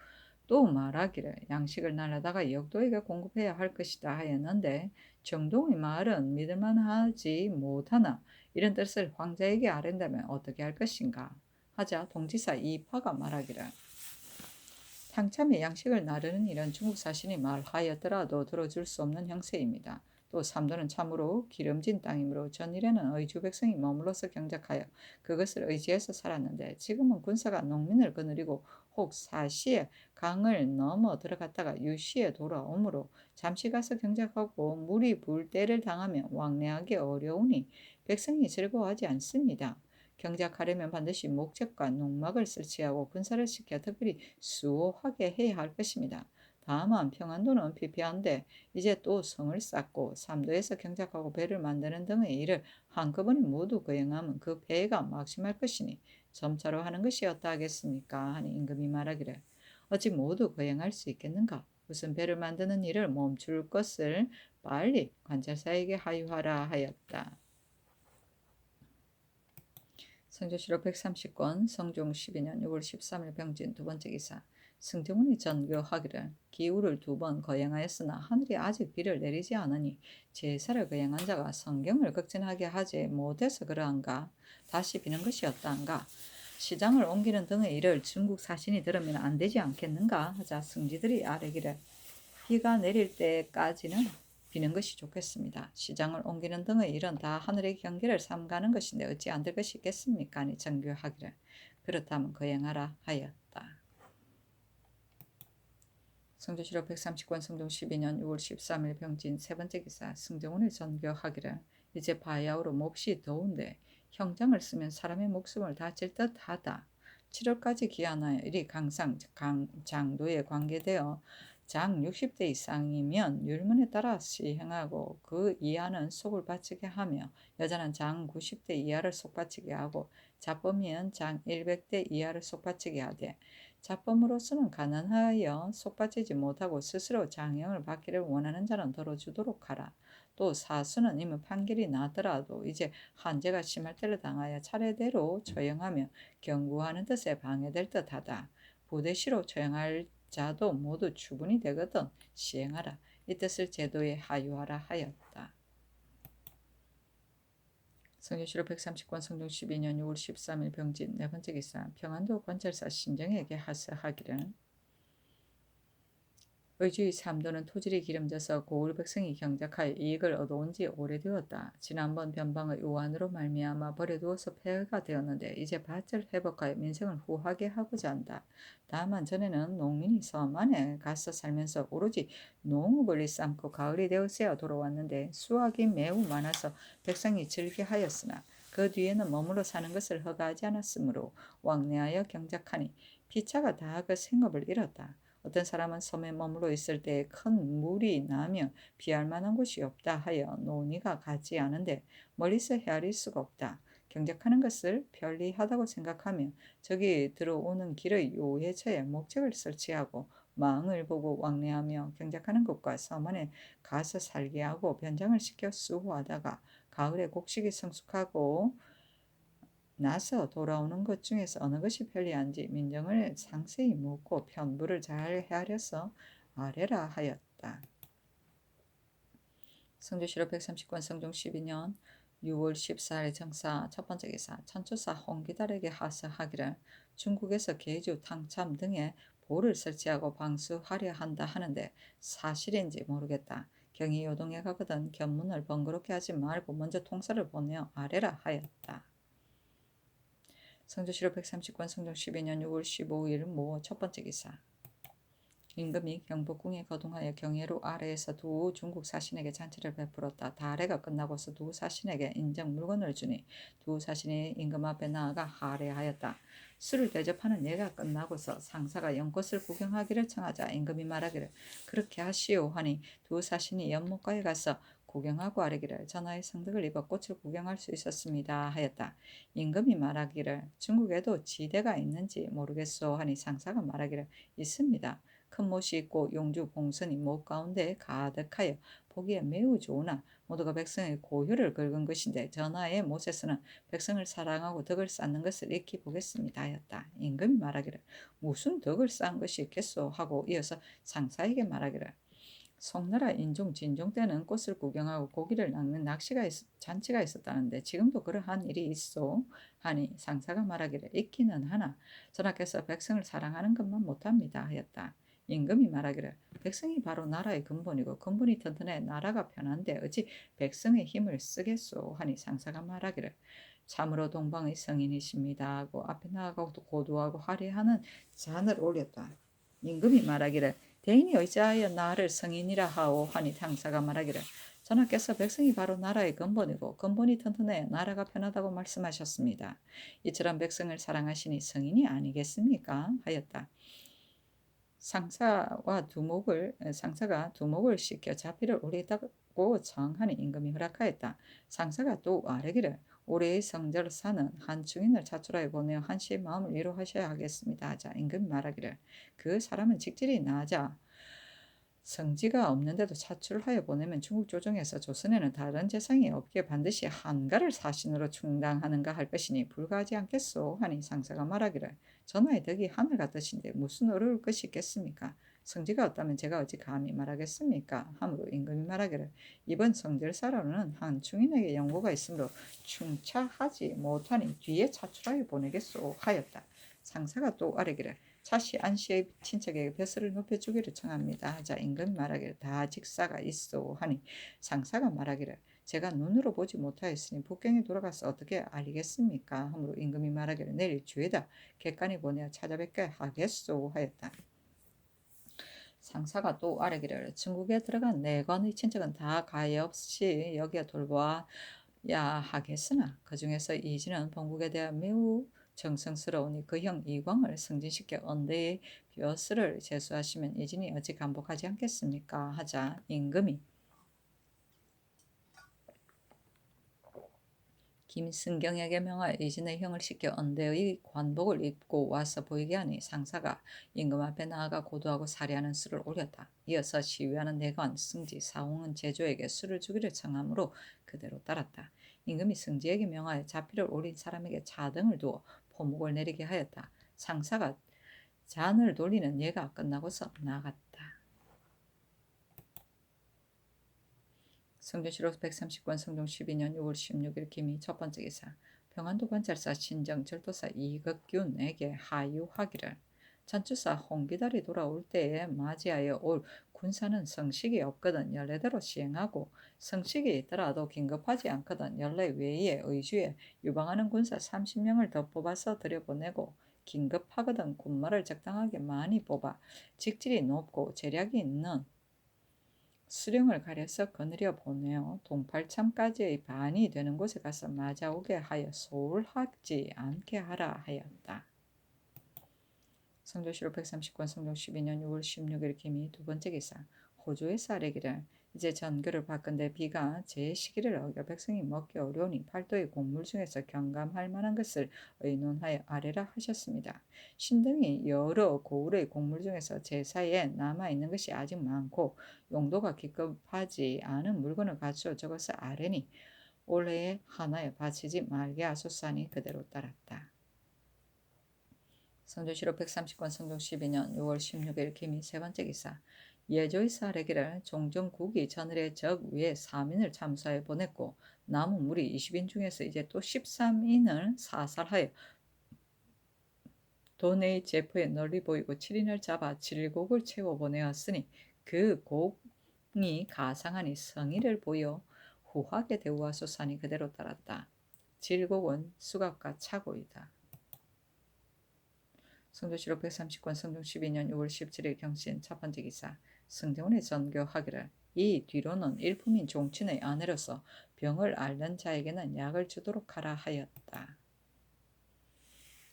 또 말하기를 양식을 날라다가 역도에게 공급해야 할 것이다 하였는데 정동의 말은 믿을만하지 못하나 이런 뜻을 황제에게 아랜다면 어떻게 할 것인가 하자 동지사 이파가 말하기를 탕참에 양식을 나르는 일은 중국 사신이 말하였더라도 들어줄 수 없는 형세입니다. 또 삼도는 참으로 기름진 땅이므로 전일에는 의주 백성이 머물러서 경작하여 그것을 의지해서 살았는데 지금은 군사가 농민을 거느리고 혹 사시에 강을 넘어 들어갔다가 유시에 돌아오므로 잠시 가서 경작하고 물이 불 때를 당하면 왕래하기 어려우니 백성이 즐거워하지 않습니다. 경작하려면 반드시 목적과 농막을 설치하고 군사를 시켜 특별히 수호하게 해야 할 것입니다. 다만 평안도는 피폐한데 이제 또 성을 쌓고 삼도에서 경작하고 배를 만드는 등의 일을 한꺼번에 모두 거행하면 그 폐해가 막심할 것이니 점차로 하는 것이 어떠하겠습니까? 하니 임금이 말하기를 어찌 모두 거행할 수 있겠는가? 무슨 배를 만드는 일을 멈출 것을 빨리 관찰사에게 하유하라 하였다. 성조시록 130권 성종 12년 6월 13일 병진 두 번째 기사. 승정원이 전교하기를 기후를 2번 거행하였으나 하늘이 아직 비를 내리지 않으니 제사를 거행한 자가 성경을 극진하게 하지 못해서 그러한가. 다시 비는 것이었다한가. 시장을 옮기는 등의 일을 중국 사신이 들으면 안 되지 않겠는가 하자 승지들이 아뢰기를 비가 내릴 때까지는 비는 것이 좋겠습니다. 시장을 옮기는 등의 일은 다 하늘의 경계를 삼가는 것인데 어찌 안 될 것이 있겠습니까? 아니 정교하기를 그렇다면 거행하라 하였다. 성조실록 130권 성종 12년 6월 13일 병진 세 번째 기사 승정원을 전교하기를 이제 바야흐로 몹시 더운데 형장을 쓰면 사람의 목숨을 다칠 듯하다. 7월까지 기한하여 이리 강상 장도에 관계되어 장 60대 이상이면 율문에 따라 시행하고 그 이하는 속을 바치게 하며 여자는 장 90대 이하를 속바치게 하고 자범이면 장 100대 이하를 속바치게 하되 자범으로서는 가난하여 속바치지 못하고 스스로 장형을 받기를 원하는 자는 덜어주도록 하라. 또 사수는 이미 판결이 나더라도 이제 한죄가 심할 때를 당하여 차례대로 처형하며 경고하는 뜻에 방해될 듯하다. 부대시로 처형할 자도 모두 추분이 되거든 시행하라. 이 뜻을 제도에 하유하라 하였다. 성조실록 130권 성종 12년 6월 13일 병진 네 번째 기사 평안도 관찰사 신정에게 하사하기를 의주의 삼도는 토질이 기름져서 고을 백성이 경작하여 이익을 얻어온 지 오래되었다. 지난번 변방의 우환으로 말미암아 버려두어서 폐허가 되었는데 이제 밭을 회복하여 민생을 후하게 하고자 한다. 다만 전에는 농민이 섬 안에 가서 살면서 오로지 농업을 일삼고 가을이 되었어야 돌아왔는데 수확이 매우 많아서 백성이 즐겨하였으나 그 뒤에는 머물러 사는 것을 허가하지 않았으므로 왕래하여 경작하니 피차가 다 그 생업을 잃었다. 어떤 사람은 섬에 머물러 있을 때 큰 물이 나며 피할 만한 곳이 없다 하여 논의가 같지 않은데 멀리서 헤아릴 수가 없다. 경작하는 것을 편리하다고 생각하며 저기 들어오는 길의 요해처에 목적을 설치하고 망을 보고 왕래하며 경작하는 것과 섬 안에 가서 살게 하고 변장을 시켜 수호하다가 가을에 곡식이 성숙하고 나서 돌아오는 것 중에서 어느 것이 편리한지 민정을 상세히 묻고 편부를 잘 헤아려서 아뢰라 하였다. 성조실록 130권 성종 12년 6월 14일 정사 첫 번째 기사 천초사 홍기달에게 하사하기를 중국에서 계주, 탕참 등에 보를 설치하고 방수하려 한다 하는데 사실인지 모르겠다. 경이 요동해 가거든 견문을 번거롭게 하지 말고 먼저 통사를 보내어 아뢰라 하였다. 성조실록 130권 성종 12년 6월 15일 모 첫 번째 기사 임금이 경복궁에 거동하여 경예로 아래에서 두 중국 사신에게 잔치를 베풀었다. 다례가 끝나고서 두 사신에게 인정 물건을 주니 두 사신이 임금 앞에 나아가 하례하였다. 술을 대접하는 예가 끝나고서 상사가 연꽃을 구경하기를 청하자 임금이 말하기를 그렇게 하시오 하니 두 사신이 연못가에 가서 구경하고 아뢰기를 전하의 성덕을 입어 꽃을 구경할 수 있었습니다 하였다. 임금이 말하기를 중국에도 지대가 있는지 모르겠소 하니 상사가 말하기를 있습니다. 큰 못이 있고 용주 봉선이 못 가운데 가득하여 보기에 매우 좋으나 모두가 백성의 고효를 긁은 것인데 전하의 못에서는 백성을 사랑하고 덕을 쌓는 것을 익히 보겠습니다 하였다. 임금이 말하기를 무슨 덕을 쌓은 것이 있겠소 하고 이어서 상사에게 말하기를 송나라 인종 진종 때는 꽃을 구경하고 고기를 낚는 잔치가 있었다는데 지금도 그러한 일이 있어 하니 상사가 말하기를 있기는 하나 전하께서 백성을 사랑하는 것만 못합니다 하였다. 임금이 말하기를 백성이 바로 나라의 근본이고 근본이 튼튼해 나라가 편한데 어찌 백성의 힘을 쓰겠소 하니 상사가 말하기를 참으로 동방의 성인이십니다 하고 앞에 나아가고 고도하고 화려하는 잔을 올렸다. 임금이 말하기를 대인이 어찌하여 나를 성인이라 하오 하니 상사가 말하기를 전하께서 백성이 바로 나라의 근본이고 근본이 튼튼해 나라가 편하다고 말씀하셨습니다. 이처럼 백성을 사랑하시니 성인이 아니겠습니까? 하였다. 상사가 두목을 씻겨 자비를 올리다고 청하니 임금이 허락하였다. 상사가 또 아뢰기를 올해의 성절사는 한 증인을 자출하여 보내어 한시의 마음을 위로하셔야 하겠습니다 하자 임금이 말하기를 그 사람은 직질이 나자 성지가 없는데도 차출하여 보내면 중국 조정에서 조선에는 다른 재상이 없기에 반드시 한가를 사신으로 충당하는가 할 것이니 불가하지 않겠소 하니 상사가 말하기를 전하의 덕이 하늘 같으신데 무슨 어려울 것이 있겠습니까? 성지가 없다면 제가 어찌 감히 말하겠습니까? 하므로 임금이 말하기를 이번 성질사로는 한 충인에게 연고가 있으므로 충차하지 못하니 뒤에 차출하여 보내겠소 하였다. 상사가 또 아뢰기를 차씨 안씨의 친척에게 벼슬을 높여주기를 청합니다. 하자 임금이 말하기를 다 직사가 있어 하니 상사가 말하기를 제가 눈으로 보지 못하였으니 북경에 돌아가서 어떻게 알리겠습니까? 하므로 임금이 말하기를 내일 주에다 객관이 보내어 찾아뵙게 하겠소 하였다. 상사가 또 아뢰기를 중국에 들어간 내관의 친척은 다 가엾이 여기에 돌보아야 하겠으나 그 중에서 이진은 본국에 대한 매우 정성스러우니 그 형 이광을 승진시켜 언대의 벼슬을 제수하시면 이진이 어찌 감복하지 않겠습니까? 하자 임금이 김승경에게 명하여 이진의 형을 시켜 언대의 관복을 입고 와서 보이게 하니 상사가 임금 앞에 나아가 고도하고 사리하는 수를 올렸다. 이어서 시위하는 내관, 승지, 사홍은 제조에게 수를 주기를 청하므로 그대로 따랐다. 임금이 승지에게 명하여 자피를 올린 사람에게 자등을 두어 포목을 내리게 하였다. 상사가 잔을 돌리는 예가 끝나고서 나갔다. 성종실록 130권 성종 12년 6월 16일 기미 첫 번째 기사 평안도 관찰사 신정 절도사 이극균에게 하유하기를 전주사 홍기달이 돌아올 때에 맞이하여 올 군사는 성식이 없거든 연례대로 시행하고 성식이 있더라도 긴급하지 않거든 연례 외에 의주에 유방하는 군사 30명을 더 뽑아서 들여보내고 긴급하거든 군마를 적당하게 많이 뽑아 직질이 높고 재력이 있는 수령을 가려서 거느려 보내어 동팔참까지의 반이 되는 곳에 가서 맞아오게 하여 소홀하지 않게 하라 하였다. 성조실록 130권 성종 12년 6월 16일 기미 두 번째 기사 호주에서 아뢰기를 이제 전교를 바꾼데 비가 제 시기를 어겨 백성이 먹기 어려우니 팔도의 곡물 중에서 경감할 만한 것을 의논하여 아뢰라 하셨습니다. 신등이 여러 고을의 곡물 중에서 제사에 남아있는 것이 아직 많고 용도가 기급하지 않은 물건을 갖추어 적어서 아뢰니 올해에 하나에 바치지 말게 하소서하니 그대로 따랐다. 성조실록 130권 성종 12년 6월 16일 기미 세 번째 기사 예조에서 아뢰기를 종정국이 전일의 적 위에 3인을 참수하여 보냈고 남은 무리 20인 중에서 이제 또 13인을 사살하여 도내의 제포에 널리 보이고 7인을 잡아 질곡을 채워 보내었으니 그 곡이 가상하니 성의를 보여 후하게 대우하소서하니 그대로 따랐다. 질곡은 수갑과 차고이다. 성조실록 130권 성종 12년 6월 17일 경신 첫 번째 기사 성정원의 전교하기를 이 뒤로는 일품인 종친의 아내로서 병을 앓는 자에게는 약을 주도록 하라 하였다.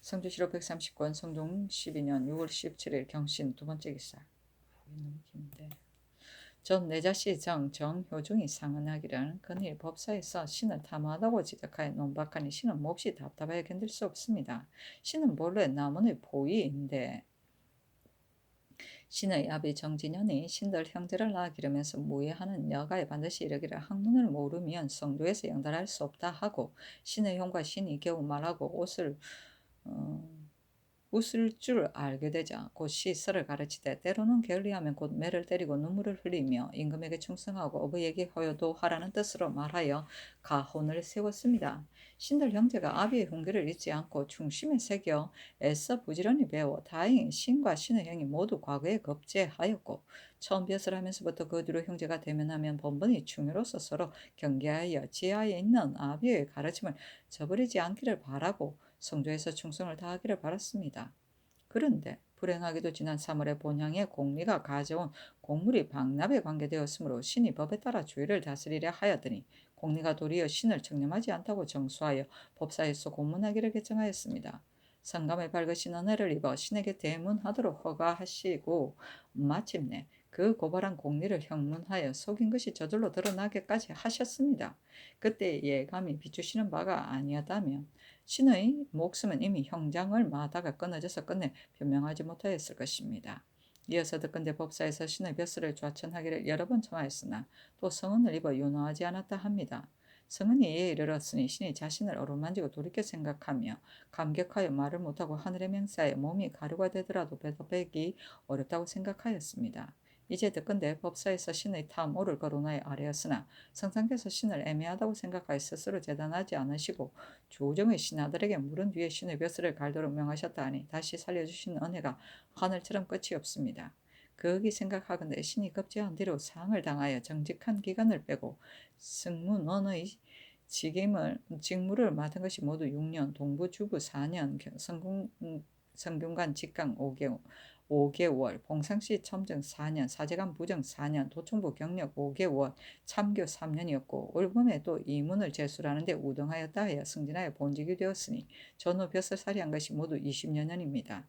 성조실록 130권 성종 12년 6월 17일 경신 두 번째 기사 너무 긴데 전 내자씨 정효중이 상언하기를 근일 법사에서 신을 탐하다고 지적하여 논박하니 신은 몹시 답답하여 견딜 수 없습니다. 신은 본래 남원의 보위인데 신의 아비 정진현이 신들 형제를 낳아 기르면서 무예하는 여가에 반드시 이르기를 학문을 모르면 성도에서 영달할 수 없다 하고 신의 형과 신이 겨우 말하고 웃을 줄 알게 되자 곧 시설을 가르치되 때로는 게을리하면 곧 매를 때리고 눈물을 흘리며 임금에게 충성하고 어부에게 허요도 하라는 뜻으로 말하여 가혼을 세웠습니다. 신들 형제가 아비의 훈계를 잊지 않고 중심에 새겨 애써 부지런히 배워 다행히 신과 신의 형이 모두 과거에 급제하였고 처음 벼슬 하면서부터 그 뒤로 형제가 대면하면 번번이 충유로서 서로 경계하여 지하에 있는 아비의 가르침을 저버리지 않기를 바라고 성조에서 충성을 다하기를 바랐습니다. 그런데 불행하게도 지난 3월에 본향의 공리가 가져온 곡물이 방납에 관계되었으므로 신이 법에 따라 주의를 다스리려 하였더니 공리가 도리어 신을 청렴하지 않다고 정수하여 법사에서 고문하기를 결정하였습니다. 성감의 밝으신 은혜를 입어 신에게 대문하도록 허가하시고 마침내 그 고발한 공리를 형문하여 속인 것이 저절로 드러나게까지 하셨습니다. 그때 예감이 비추시는 바가 아니었다면 신의 목숨은 이미 형장을 마다가 끊어져서 끝내 변명하지 못하였을 것입니다. 이어서 듣건대 법사에서 신의 벼슬을 좌천하기를 여러 번 청하였으나 또 성은을 입어 윤호하지 않았다 합니다. 성은이 이에 이르렀으니 신이 자신을 어루만지고 돌이켜 생각하며 감격하여 말을 못하고 하늘의 맹사에 몸이 가루가 되더라도 대답하기 어렵다고 생각하였습니다. 이제 듣건대 법사에서 신의 탐 오를 거론하여 아뢰었으나 성상께서 신을 애매하다고 생각하여 스스로 재단하지 않으시고 조정의 신하들에게 물은 뒤에 신의 벼슬을 갈도록 명하셨다 하니 다시 살려주신 은혜가 하늘처럼 끝이 없습니다. 극이 생각하건대 신이 급제한 뒤로 상을 당하여 정직한 기간을 빼고 승문원의 직무를 맡은 것이 모두 6년, 동부주부 4년, 성균관 직강 5개월, 봉상시 첨정 4년, 사제관 부정 4년, 도청부 경력 5개월, 참교 3년이었고 올봄에 또 이문을 제술하는데 우등하였다 하여 승진하여 본직이 되었으니 전후 벼슬살이 한 것이 모두 20여 년입니다.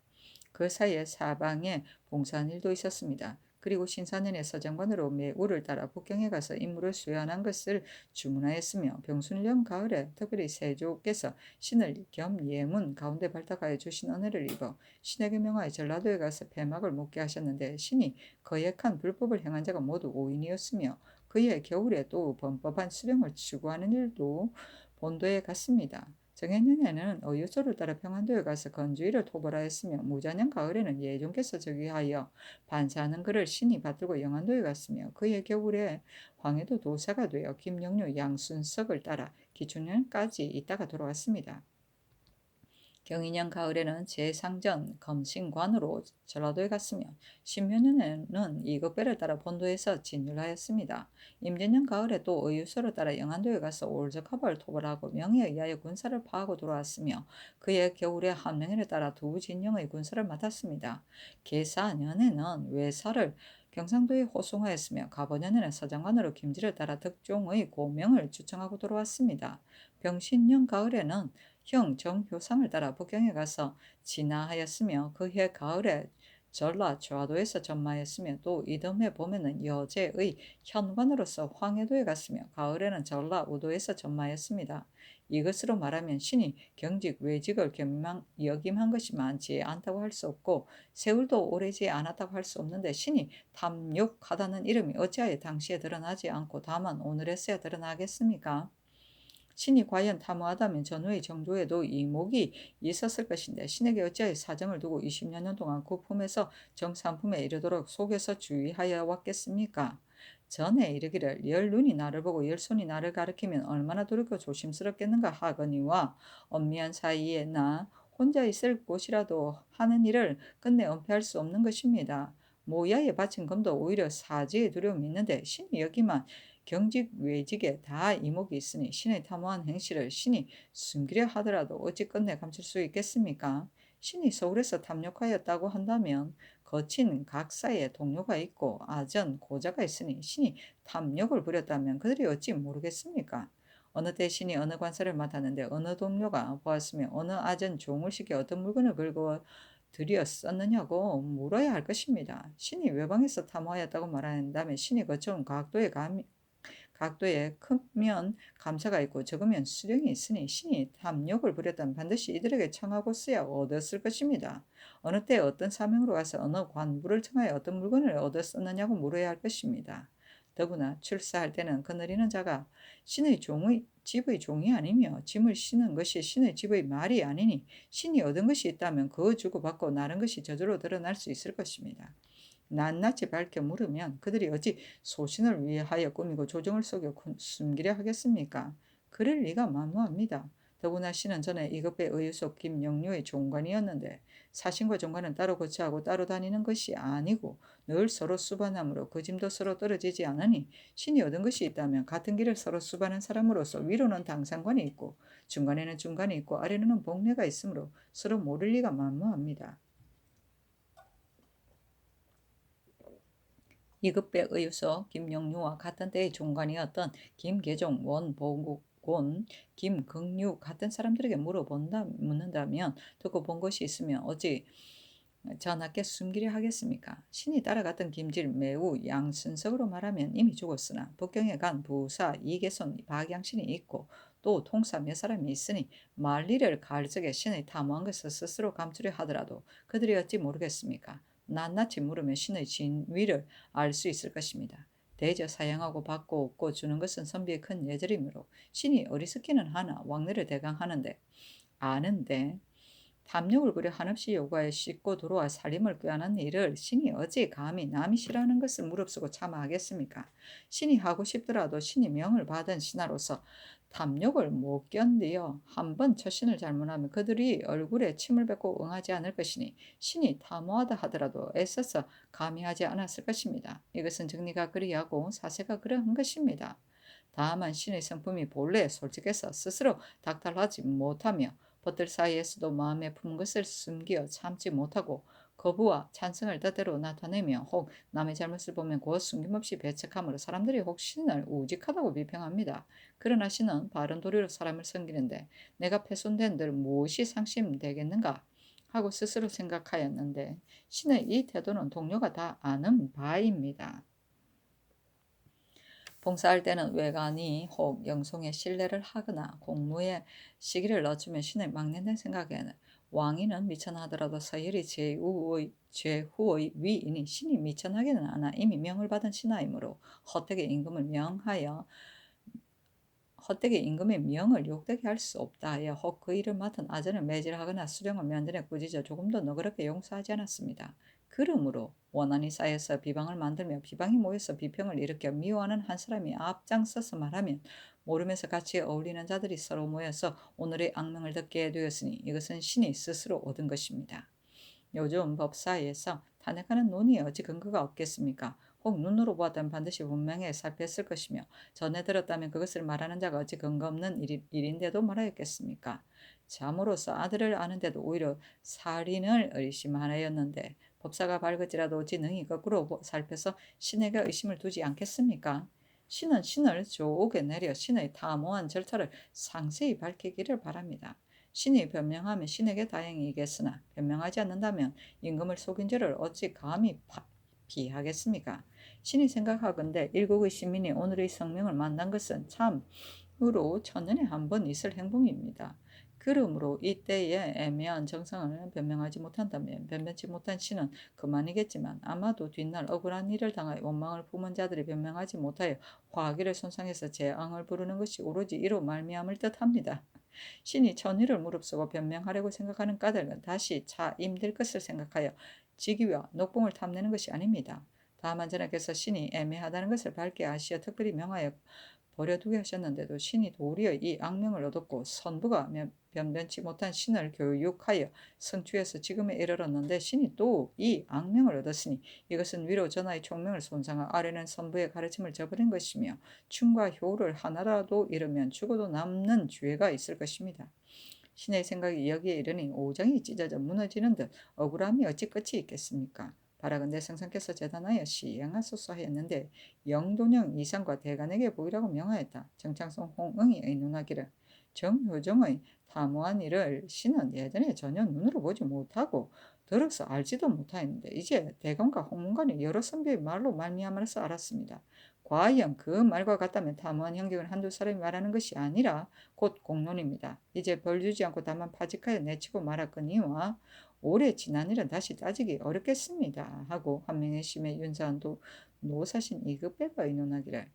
그 사이에 사방에 봉사한 일도 있었습니다. 그리고 신사년에 서장관으로 매우를 따라 북경에 가서 임무를 수행한 것을 주문하였으며 병순령 가을에 특별히 세조께서 신을 겸 예문 가운데 발탁하여 주신 은혜를 입어 신에게 명하여 전라도에 가서 폐막을 묵게 하셨는데 신이 거역한 불법을 행한 자가 모두 5인이었으며 그해 겨울에 또 범법한 수령을 추구하는 일도 본도에 갔습니다. 정해년에는 어유소를 따라 평안도에 가서 건주일을 토벌하였으며 무자년 가을에는 예종께서 즉위하여 반사하는 글을 신이 받들고 영안도에 갔으며 그해 겨울에 황해도 도사가 되어 김영류 양순석을 따라 기춘년까지 있다가 돌아왔습니다. 경인년 가을에는 제상전 검신관으로 전라도에 갔으며 신묘년에는 이급배를 따라 본도에서 진율하였습니다. 임진년 가을에 또 의유소를 따라 영안도에 가서 올적합을 토벌하고 명에 의하여 군사를 파하고 돌아왔으며 그해 겨울에 한명회를 따라 두진영의 군사를 맡았습니다. 계사년에는 외사를 경상도에 호송하였으며 가보년에는 서장관으로 김지를 따라 덕종의 고명을 추청하고 돌아왔습니다. 병신년 가을에는 형 정효상을 따라 북경에 가서 진화하였으며 그해 가을에 전라 좌도에서 전마했으며 또 이듬해 봄에는 여제의 현관으로서 황해도에 갔으며 가을에는 전라 우도에서 전마했습니다. 이것으로 말하면 신이 경직 외직을 역임한 것이 많지 않다고 할 수 없고 세월도 오래지 않았다고 할 수 없는데 신이 탐욕하다는 이름이 어찌하여 당시에 드러나지 않고 다만 오늘에서야 드러나겠습니까? 신이 과연 탐호하다면 전후의 정조에도 이목이 있었을 것인데 신에게 어찌하여 사정을 두고 20여 년 동안 그 품에서 정삼품에 이르도록 속여서 주의하여 왔겠습니까? 전에 이르기를 열 눈이 나를 보고 열 손이 나를 가리키면 얼마나 돌이켜 조심스럽겠는가 하거니와 엄미한 사이에 나 혼자 있을 곳이라도 하는 일을 끝내 은폐할 수 없는 것입니다. 모야에 바친 금도 오히려 사지의 두려움이 있는데 신이 여기만 경직 외직에 다 이목이 있으니 신의 탐호한 행실을 신이 숨기려 하더라도 어찌 끝내 감출 수 있겠습니까? 신이 서울에서 탐욕하였다고 한다면 거친 각사의 동료가 있고 아전 고자가 있으니 신이 탐욕을 부렸다면 그들이 어찌 모르겠습니까? 어느 때 신이 어느 관사를 맡았는데 어느 동료가 보았으며 어느 아전 종을 시켜 어떤 물건을 긁어 들였었느냐고 물어야 할 것입니다. 신이 외방에서 탐호하였다고 말한다면 신이 거쳐온 각도에 크면 감사가 있고 적으면 수령이 있으니 신이 탐욕을 부렸다면 반드시 이들에게 청하고서야 얻었을 것입니다. 어느 때 어떤 사명으로 가서 어느 관부를 청하여 어떤 물건을 얻었었느냐고 물어야 할 것입니다. 더구나 출사할 때는 거느리는 자가 신의 집의 종이 아니며 짐을 싣는 것이 신의 집의 말이 아니니 신이 얻은 것이 있다면 그거 주고받고 나른 것이 저절로 드러날 수 있을 것입니다. 낱낱이 밝혀 물으면 그들이 어찌 소신을 위하여 꾸미고 조정을 속여 숨기려 하겠습니까? 그럴 리가 만무합니다. 더구나 신은 전에 이급배 의유속 김영류의 종관이었는데 사신과 종관은 따로 거처하고 따로 다니는 것이 아니고 늘 서로 수반함으로 그 짐도 서로 떨어지지 않으니 신이 얻은 것이 있다면 같은 길을 서로 수반한 사람으로서 위로는 당상관이 있고 중간에는 중간이 있고 아래로는 복례가 있으므로 서로 모를 리가 만무합니다. 이급배 의유서 김영류와 같은 때의 종관이었던 김계종, 원보곤, 김긍류 같은 사람들에게 묻는다면 듣고 본 것이 있으면 어찌 전하께 숨기려 하겠습니까? 신이 따라갔던 김질 매우 양순석으로 말하면 이미 죽었으나 북경에 간 부사 이계손 박양신이 있고 또 통사 몇 사람이 있으니 만리를 가르적에 신의 탐호한 것을 스스로 감추려 하더라도 그들이 어찌 모르겠습니까? 낱낱이 물으며 신의 진위를 알 수 있을 것입니다. 대저 사양하고 받고 얻고 주는 것은 선비의 큰 예절이므로 신이 어리석기는 하나 왕래를 대강하는데 아는데 탐욕을 그려 한없이 요구하여 씻고 들어와 살림을 꾀하는 일을 신이 어찌 감히 남이 싫어하는 것을 무릅쓰고 참아하겠습니까? 신이 하고 싶더라도 신이 명을 받은 신하로서 탐욕을 못 견디어 한번 처신을 잘못하면 그들이 얼굴에 침을 뱉고 응하지 않을 것이니 신이 탐호하다 하더라도 애써서 감히 하지 않았을 것입니다. 이것은 정리가 그리하고 사세가 그러한 것입니다. 다만 신의 성품이 본래 솔직해서 스스로 닥달하지 못하며 벗들 사이에서도 마음에 품은 것을 숨겨 참지 못하고 거부와 찬성을 뜻대로 나타내며 혹 남의 잘못을 보면 곧 숨김없이 배척함으로 사람들이 혹 신을 우직하다고 비평합니다. 그러나 신은 바른 도리로 사람을 섬기는데 내가 훼손된 들 무엇이 상심되겠는가 하고 스스로 생각하였는데 신의 이 태도는 동료가 다 아는 바입니다. 봉사할 때는 외관이 혹 영송에 신뢰를 하거나 공무에 시기를 늦추면 신의 막내된 생각에는 왕위는 미천하더라도 서열이 제후의 위이니 신이 미천하기는 않아 이미 명을 받은 신하이므로 헛되게 임금의 명을 욕되게 할 수 없다 하여 혹 그 일을 맡은 아전을 매질하거나 수령을 면전에 꾸짖어 조금도 너그럽게 용서하지 않았습니다. 그러므로 원한이 쌓여서 비방을 만들며 비방이 모여서 비평을 일으켜 미워하는 한 사람이 앞장서서 말하면 모르면서 같이 어울리는 자들이 서로 모여서 오늘의 악명을 듣게 되었으니 이것은 신이 스스로 얻은 것입니다. 요즘 법사에서 탄핵하는 논의에 어찌 근거가 없겠습니까? 혹 눈으로 보았다면 반드시 분명히 살폈을 것이며 전해 들었다면 그것을 말하는 자가 어찌 근거 없는 일인데도 말하였겠습니까? 잠으로써 아들을 아는데도 오히려 살인을 의심하였는데 법사가 밝을지라도 어찌 능히 거꾸로 살펴서 신에게 의심을 두지 않겠습니까? 신은 신을 조옥에 내려 신의 탐호한 절차를 상세히 밝히기를 바랍니다. 신이 변명하면 신에게 다행이겠으나 변명하지 않는다면 임금을 속인 죄를 어찌 감히 피하겠습니까? 신이 생각하건대 일국의 시민이 오늘의 성명을 만난 것은 참으로 천년에 한 번 있을 행동입니다. 그러므로 이때에 애매한 정상을 변명하지 못한다면 변변치 못한 신은 그만이겠지만 아마도 뒷날 억울한 일을 당하여 원망을 품은 자들이 변명하지 못하여 화기를 손상해서 재앙을 부르는 것이 오로지 이로 말미암을 듯합니다. 신이 천의를 무릅쓰고 변명하려고 생각하는 까닭은 다시 차임될 것을 생각하여 직위와 녹봉을 탐내는 것이 아닙니다. 다만 전하께서 신이 애매하다는 것을 밝게 아시어 특별히 명하여 버려두게 하셨는데도 신이 도리어 이 악명을 얻었고 선부가 변변치 못한 신을 교육하여 성취해서 지금에 이르렀는데 신이 또 이 악명을 얻었으니 이것은 위로 전하의 총명을 손상한 아래는 선부의 가르침을 저버린 것이며 춤과 효를 하나라도 잃으면 죽어도 남는 죄가 있을 것입니다. 신의 생각이 여기에 이르니 오정이 찢어져 무너지는 듯 억울함이 어찌 끝이 있겠습니까? 바라건대 성상께서 재단하여 시행하소서 하였는데 영돈형 이상과 대간에게 보이라고 명하였다. 정창성 홍응이 의논하기를 정효정의 탐호한 일을 신은 예전에 전혀 눈으로 보지 못하고 들어서 알지도 못하였는데 이제 대감과 홍문관이 여러 선비의 말로 말미암아서 알았습니다. 과연 그 말과 같다면 탐호한 형경을 한두 사람이 말하는 것이 아니라 곧 공론입니다. 이제 벌 주지 않고 다만 파직하여 내치고 말았거니와 오래 지난 일은 다시 따지기 어렵겠습니다. 하고 한명의 심의 윤사한도 노사신 이급배가 의논하기를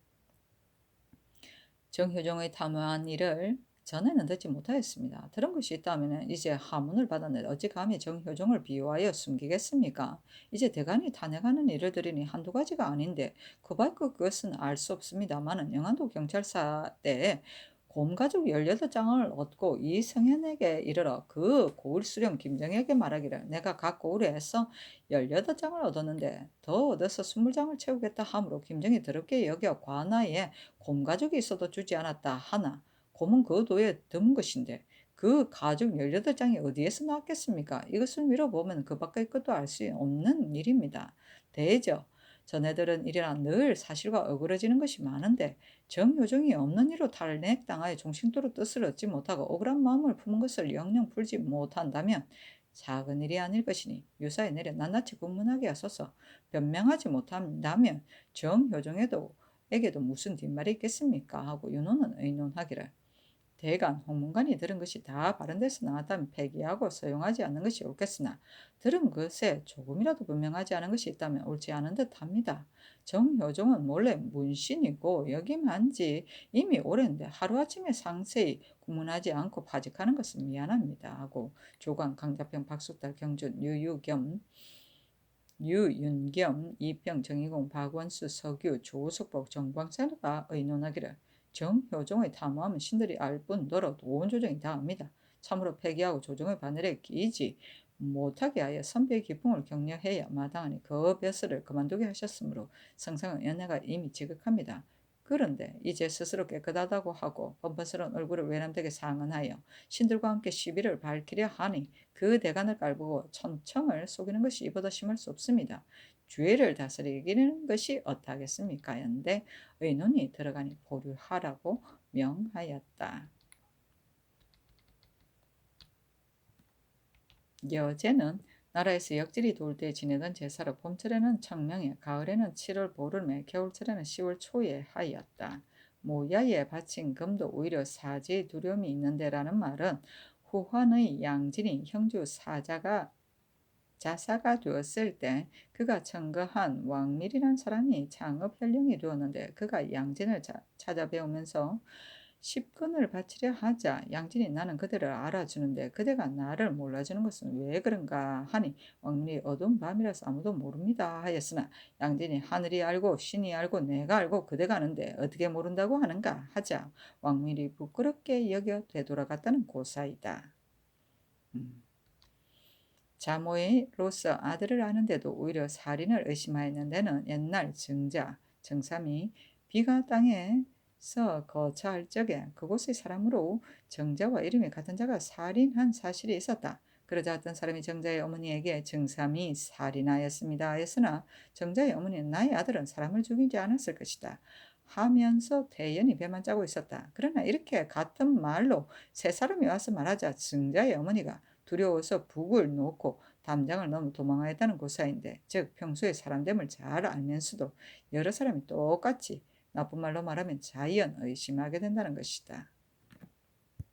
정효종의 탐호한 일을 전에는 듣지 못하였습니다. 들은 것이 있다면 이제 하문을 받았는데 어찌 감히 정효종을 비유하여 숨기겠습니까? 이제 대간이 탄핵하는 일을 들으니 한두 가지가 아닌데 그것은 알 수 없습니다마는 영안도 경찰사 때 곰가죽 18장을 얻고 이성현에게 이르러 그 고을수령 김정에게 말하기를 내가 각 고을에 해서 18장을 얻었는데 더 얻어서 20장을 채우겠다 하므로 김정이 더럽게 여겨 관아에 곰가죽이 있어도 주지 않았다 하나 곰은 그 도에 드문 것인데 그 가죽 18장이 어디에서 나왔겠습니까? 이것을 미뤄보면 그 밖의 것도 알 수 없는 일입니다. 대저 전해들은 일이라 늘 사실과 어그러지는 것이 많은데 정효정이 없는 이로 탈핵당하여 종신도로 뜻을 얻지 못하고 억울한 마음을 품은 것을 영영 풀지 못한다면 작은 일이 아닐 것이니 유사에 내려 낱낱이 국문하게 하소서. 변명하지 못한다면 정효정에게도 무슨 뒷말이 있겠습니까? 하고 윤호는 의논하기를 대간 홍문관이 들은 것이 다 바른 데서 나왔다면 폐기하고 사용하지 않는 것이 옳겠으나 들은 것에 조금이라도 분명하지 않은 것이 있다면 옳지 않은 듯합니다. 정효종은 몰래 문신이고 여기만 지 이미 오랜데 하루아침에 상세히 구문하지 않고 파직하는 것은 미안합니다 하고 조광, 강자평, 박숙달, 경준, 유윤겸, 이평, 정의공, 박원수, 서규, 조숙복, 정광세가 의논하기를 정효종의 탐험은 신들이 알 뿐더러 온 조정이 다 압니다. 참으로 폐기하고 조정의 바늘에 끼지 못하게 하여 선비의 기풍을 격려해야 마땅하니 그 벼슬을 그만두게 하셨으므로 성상은 연애가 이미 지극합니다. 그런데 이제 스스로 깨끗하다고 하고 뻔뻔스러운 얼굴을 외람되게 상언하여 신들과 함께 시비를 밝히려 하니 그 대간을 깔보고 천청을 속이는 것이 이보다 심할 수 없습니다. 죄를 다스리기는 것이 어떠하겠습니까? 연대 의논이 들어가니 보류하라고 명하였다. 여제는 나라에서 역질이 돌 때 지내던 제사로 봄철에는 청명에, 가을에는 7월 보름에, 겨울철에는 10월 초에 하였다. 모야에 바친 금도 오히려 사지의 두려움이 있는데라는 말은 후환의 양진이 형주 자사가 되었을 때 그가 청거한 왕밀이란 사람이 장업 현령이 되었는데 그가 양진을 찾아배우면서 10근을 바치려 하자 양진이 나는 그대를 알아주는데 그대가 나를 몰라주는 것은 왜 그런가 하니 왕밀이 어두운 밤이라서 아무도 모릅니다 하였으나 양진이 하늘이 알고 신이 알고 내가 알고 그대가 아는데 어떻게 모른다고 하는가 하자 왕밀이 부끄럽게 여겨 되돌아갔다는 고사이다. 자모로서 아들을 아는데도 오히려 살인을 의심하였는 데는 옛날 정삼이 비가 땅에서 거처할 적에 그곳의 사람으로 정자와 이름이 같은 자가 살인한 사실이 있었다. 그러자 어떤 사람이 정자의 어머니에게 정삼이 살인하였습니다 하였으나 정자의 어머니는 나의 아들은 사람을 죽이지 않았을 것이다 하면서 대연히 배만 짜고 있었다. 그러나 이렇게 같은 말로 세 사람이 와서 말하자 정자의 어머니가 두려워서 북을 놓고 담장을 넘어 도망하였다는 고사인데, 즉 평소에 사람됨을 잘 알면서도 여러 사람이 똑같이 나쁜 말로 말하면 자연 의심하게 된다는 것이다.